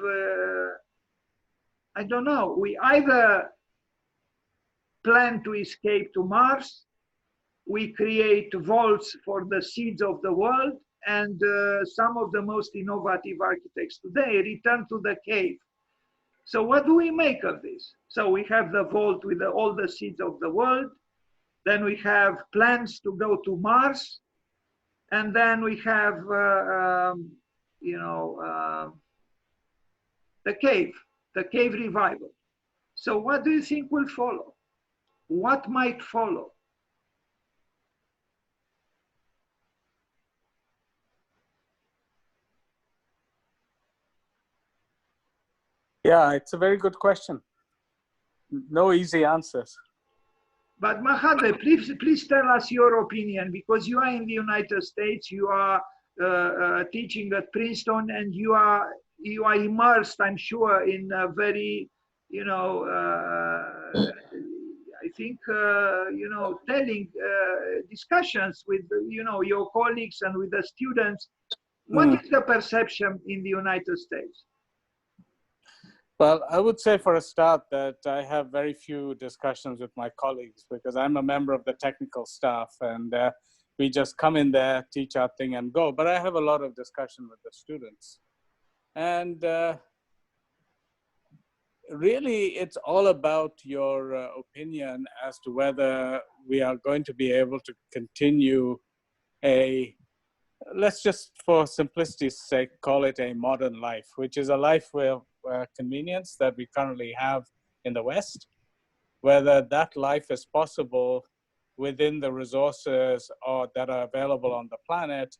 I don't know, we either plan to escape to Mars, we create vaults for the seeds of the world, and some of the most innovative architects today return to the cave. So what do we make of this? So we have the vault with all the seeds of the world. Then we have plans to go to Mars. And then we have, the cave revival. So what do you think will follow? What might follow? Yeah, it's a very good question. No easy answers. But Mahade, please tell us your opinion, because you are in the United States, you are teaching at Princeton, and you are immersed, I'm sure, in a very, I think, telling discussions with, your colleagues and with the students. What is the perception in the United States? Well, I would say for a start that I have very few discussions with my colleagues because I'm a member of the technical staff and we just come in there, teach our thing and go. But I have a lot of discussion with the students. And really, it's all about your opinion as to whether we are going to be able to continue let's just for simplicity's sake, call it a modern life, which is a life where convenience that we currently have in the West, whether that life is possible within the resources that are available on the planet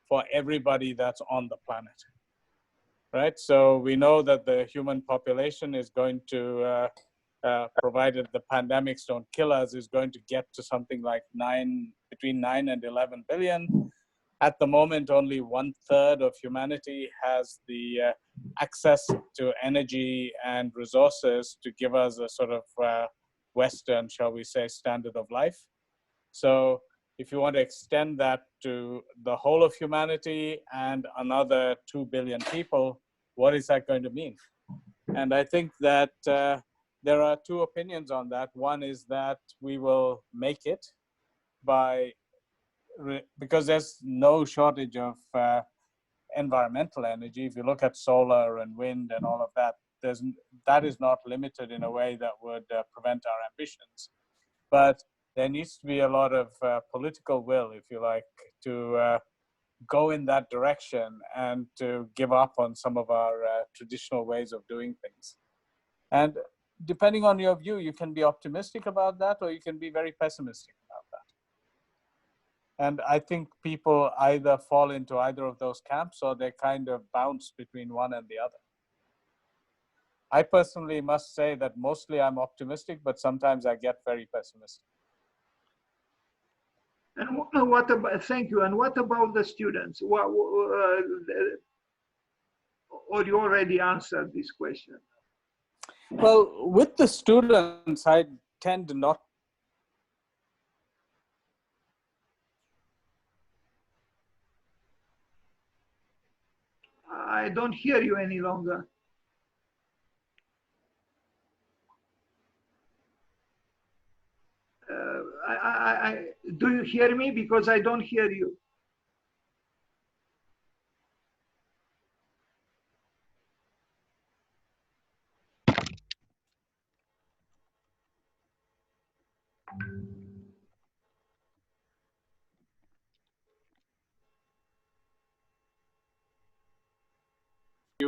for everybody that's on the planet, right? So we know that the human population is going to, provided the pandemics don't kill us, is going to get to something like between 9 and 11 billion. At the moment, only 1/3 of humanity has the access to energy and resources to give us a sort of Western, shall we say, standard of life. So if you want to extend that to the whole of humanity and another 2 billion people, what is that going to mean? And I think that there are two opinions on that. One is that we will make it because there's no shortage of environmental energy. If you look at solar and wind and all of that, that is not limited in a way that would prevent our ambitions. But there needs to be a lot of political will, if you like, to go in that direction and to give up on some of our traditional ways of doing things. And depending on your view, you can be optimistic about that or you can be very pessimistic about that. And I think people either fall into either of those camps or they kind of bounce between one and the other. I personally must say that mostly I'm optimistic, but sometimes I get very pessimistic. And what about, thank you, and what about the students? Or you already answered this question? Well, with the students, I tend not. I don't hear you any longer. Do you hear me? Because I don't hear you.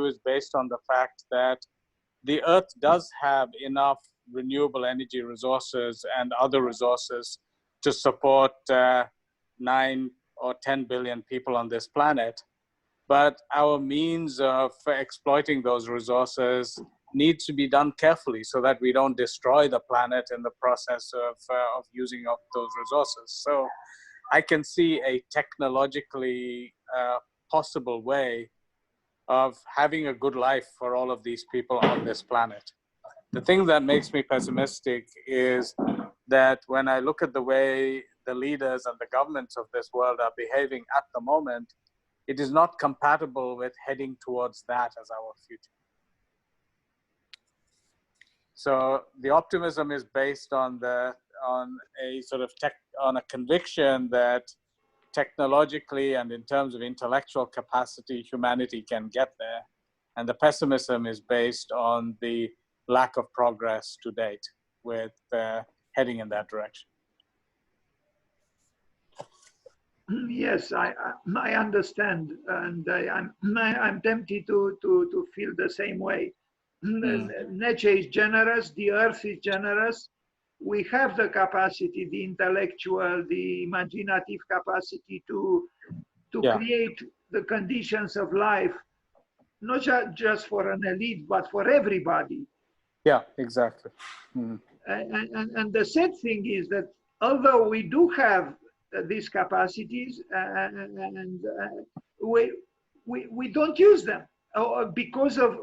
Is based on the fact that the Earth does have enough renewable energy resources and other resources to support 9 or 10 billion people on this planet. But our means of exploiting those resources needs to be done carefully so that we don't destroy the planet in the process of using up those resources. So I can see a technologically possible way of having a good life for all of these people on this planet. The thing that makes me pessimistic is that when I look at the way the leaders and the governments of this world are behaving at the moment, it is not compatible with heading towards that as our future. So the optimism is based on a conviction that technologically and in terms of intellectual capacity, humanity can get there. And the pessimism is based on the lack of progress to date with heading in that direction. Yes, I understand, and I'm tempted to feel the same way. Nature is generous, the earth is generous. We have the capacity, the intellectual, the imaginative capacity to create the conditions of life, not just for an elite, but for everybody. Yeah, exactly. And the sad thing is that although we do have these capacities, and we don't use them because of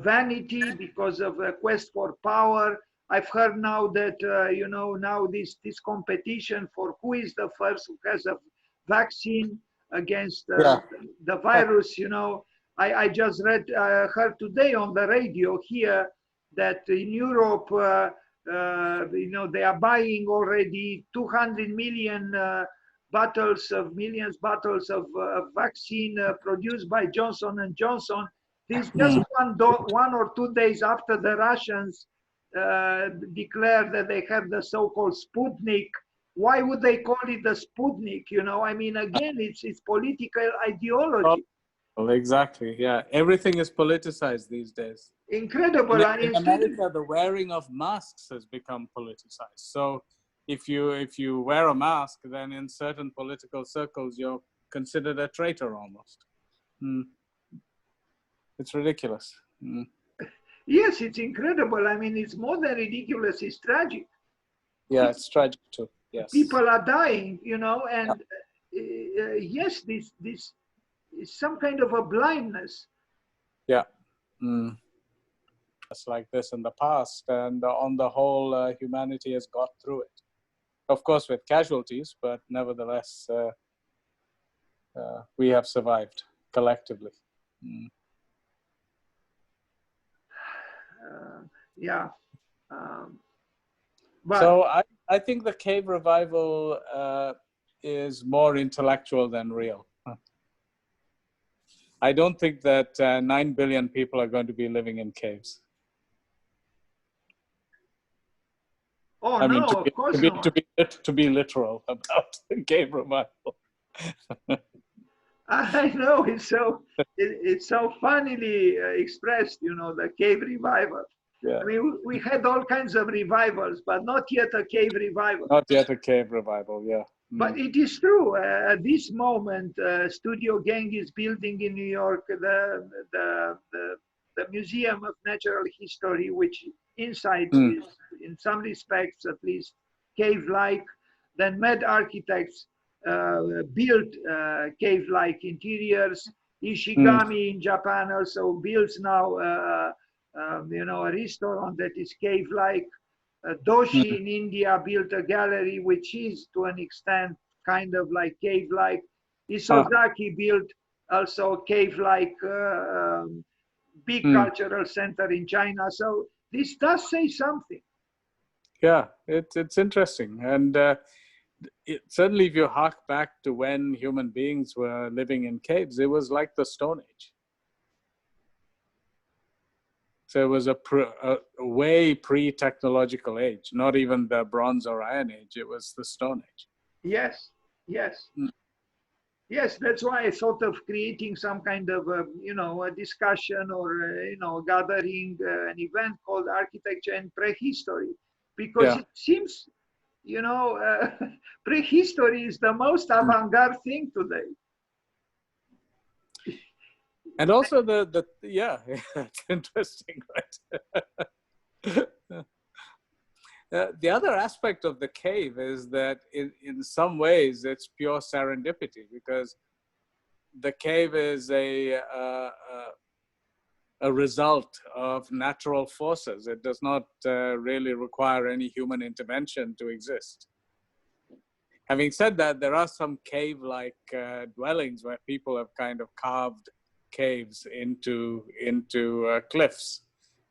vanity, because of a quest for power. I've heard now that now this competition for who is the first who has a vaccine against the virus. I just heard today on the radio here that in Europe, they are buying already 200 million millions bottles of vaccine produced by Johnson and Johnson. This just 1 or 2 days after the Russians declared that they have the so-called Sputnik. Why would they call it the Sputnik? I mean, again, it's political ideology. Well, exactly. Yeah, everything is politicized these days. Incredible. In America, the wearing of masks has become politicized. So, if you wear a mask, then in certain political circles, you're considered a traitor almost. It's ridiculous. Yes, it's incredible. I mean, it's more than ridiculous. It's tragic. Yeah, it's tragic too. Yes. People are dying, and yes, this is some kind of a blindness. Yeah. It's like this in the past, and on the whole, humanity has got through it. Of course, with casualties, but nevertheless, we have survived collectively. But so I think the cave revival is more intellectual than real. I don't think that 9 billion people are going to be living in caves. Oh, no, of course not. To be literal about the cave revival. I know, it's so funnily expressed, the cave revival. Yeah. I mean, we had all kinds of revivals, but not yet a cave revival. Not yet a cave revival, yeah. But it is true. At this moment, Studio Gang is building in New York the Museum of Natural History, which inside is, in some respects at least, cave-like. Then Med Architects built cave-like interiors. Ishigami in Japan also builds now a restaurant that is cave-like. Doshi in India built a gallery which is to an extent kind of like cave-like. Isozaki built also cave-like big cultural center in China. So this does say something. Yeah, it's interesting. And certainly if you hark back to when human beings were living in caves, it was like the Stone Age. So it was a way pre-technological age, not even the Bronze or Iron Age. It was the Stone Age. Yes, yes. Yes, that's why I thought of creating some kind of, a discussion or, gathering an event called Architecture and Prehistory. Because it seems, prehistory is the most avant-garde thing today. And also it's interesting, right? The other aspect of the cave is that in some ways it's pure serendipity, because the cave is a result of natural forces. It does not really require any human intervention to exist. Having said that, there are some cave-like dwellings where people have kind of carved caves into cliffs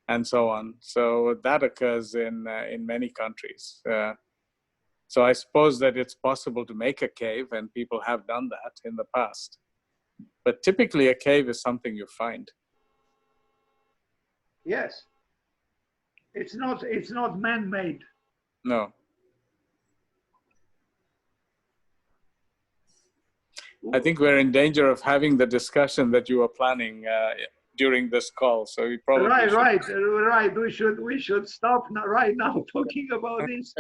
and so on. So that occurs in many countries. So I suppose that it's possible to make a cave, and people have done that in the past. But typically a cave is something you find. Yes. It's not man-made. No. I think we're in danger of having the discussion that you were planning during this call. So we probably Right. We should stop right now talking about this,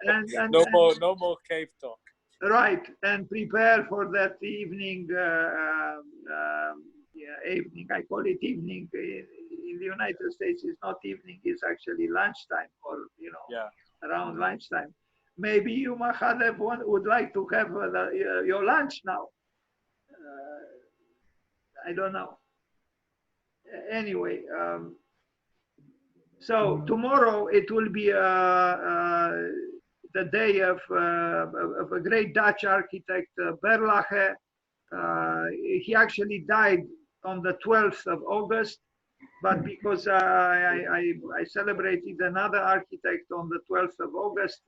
and no more cave talk. Right, and prepare for that evening. Evening. I call it evening. In the United States, it's not evening. It's actually lunchtime, or around lunchtime. Maybe you, Mahadev, would like to have your lunch now. I don't know. Anyway, so tomorrow it will be the day of a great Dutch architect, Berlage. He actually died on the 12th of August, but because I celebrated another architect on the 12th of August,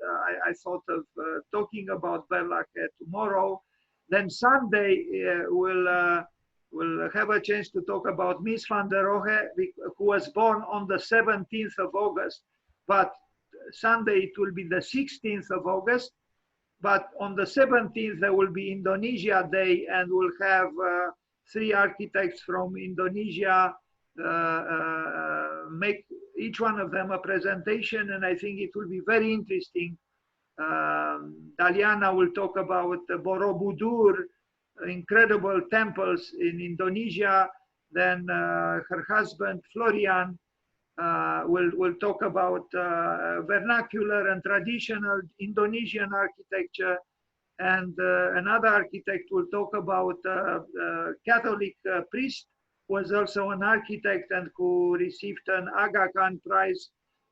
I thought of talking about Berlage tomorrow. Then Sunday we'll have a chance to talk about Mies van der Rohe, who was born on the 17th of August, but Sunday it will be the 16th of August. But on the 17th, there will be Indonesia Day, and we'll have 3 architects from Indonesia make each one of them a presentation, and I think it will be very interesting. Daliana will talk about Borobudur, incredible temples in Indonesia. Then her husband, Florian, will talk about vernacular and traditional Indonesian architecture, and another architect will talk about Catholic priest who was also an architect and who received an Aga Khan Prize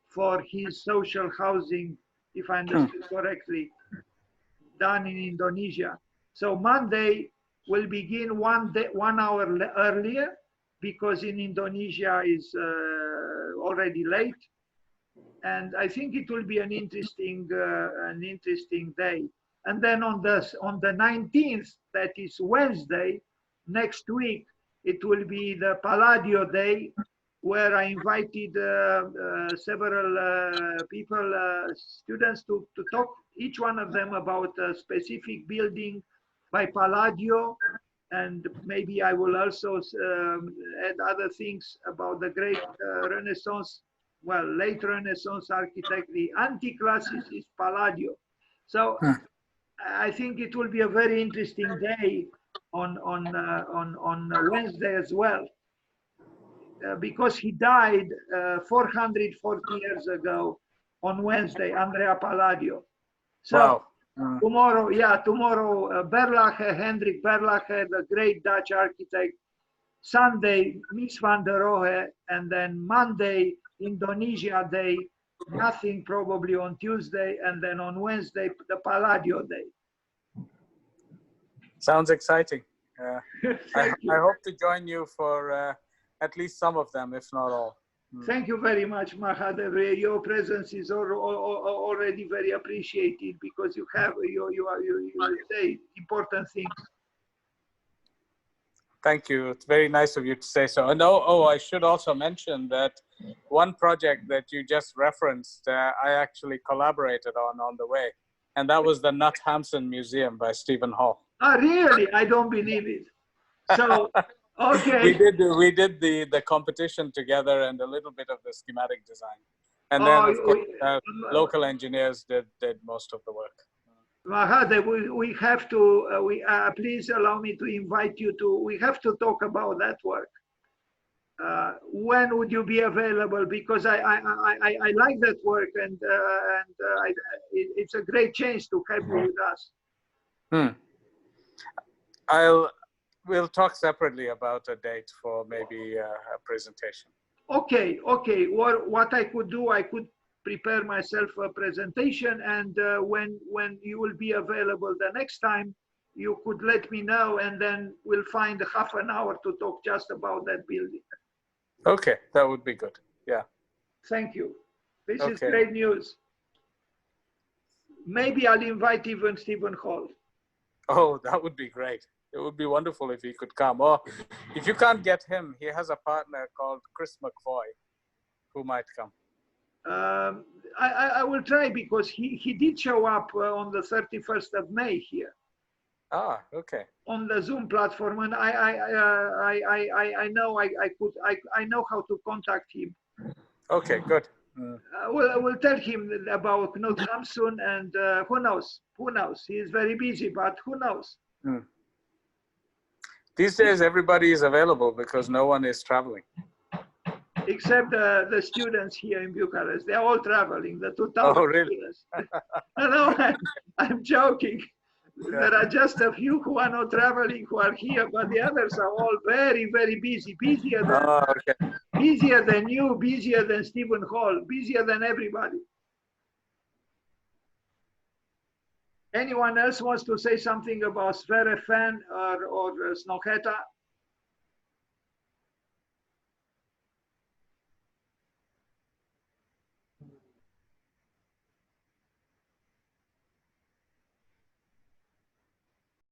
for his social housing, if I understood correctly, done in Indonesia. So Monday will begin 1 hour earlier, because in Indonesia is already late, and I think it will be an interesting day. And then on the 19th, that is Wednesday, next week, it will be the Palladio Day, where I invited several people, students, to talk, each one of them, about a specific building by Palladio. And maybe I will also add other things about the great Renaissance, late Renaissance architect. The anti-classicist Palladio. So I think it will be a very interesting day on Wednesday as well, because he died 440 years ago on Wednesday, Andrea Palladio. So. Wow. Tomorrow, Berlage, Hendrik Berlage, the great Dutch architect. Sunday, Mies van der Rohe, and then Monday, Indonesia Day. Nothing probably on Tuesday, and then on Wednesday, the Palladio Day. Sounds exciting. I you. hope to join you for at least some of them, if not all. Thank you very much, Mahadev. Your presence is already very appreciated, because you say important things. Thank you. It's very nice of you to say so. And I should also mention that one project that you just referenced, I actually collaborated on the way, and that was the Nut Hampson Museum by Stephen Hall. Ah, really? I don't believe it. So. Okay. We did the competition together and a little bit of the schematic design, and then of course, local engineers did most of the work. Mahadev, we have to. Please allow me to invite you to. We have to talk about that work. When would you be available? Because I like that work, and it's a great chance to have you with us. We'll talk separately about a date for maybe a presentation. Okay. What I could do, I could prepare myself a presentation, and when you will be available the next time, you could let me know, and then we'll find half an hour to talk just about that building. Okay, that would be good. Yeah. Thank you. This is great news. Maybe I'll invite even Stephen Hall. Oh, that would be great. It would be wonderful if he could come. Or if you can't get him, he has a partner called Chris McVoy who might come. I will try because he did show up on the 31st of May here Ah, okay. on the Zoom platform, and I know I know how to contact him. Okay, good. I will tell him about Knut Hamsun, and who knows? He is very busy, but who knows? These days, everybody is available because no one is traveling. Except the students here in Bucharest. They're all traveling, the 2,000 Oh, really? students. No, I'm joking. Yeah. There are just a few who are not traveling who are here, but the others are all very, very busy. Busier than, Okay. busier than you, busier than Stephen Hall, busier than everybody. Anyone else wants to say something about Svere, Fehn, or Snohetta?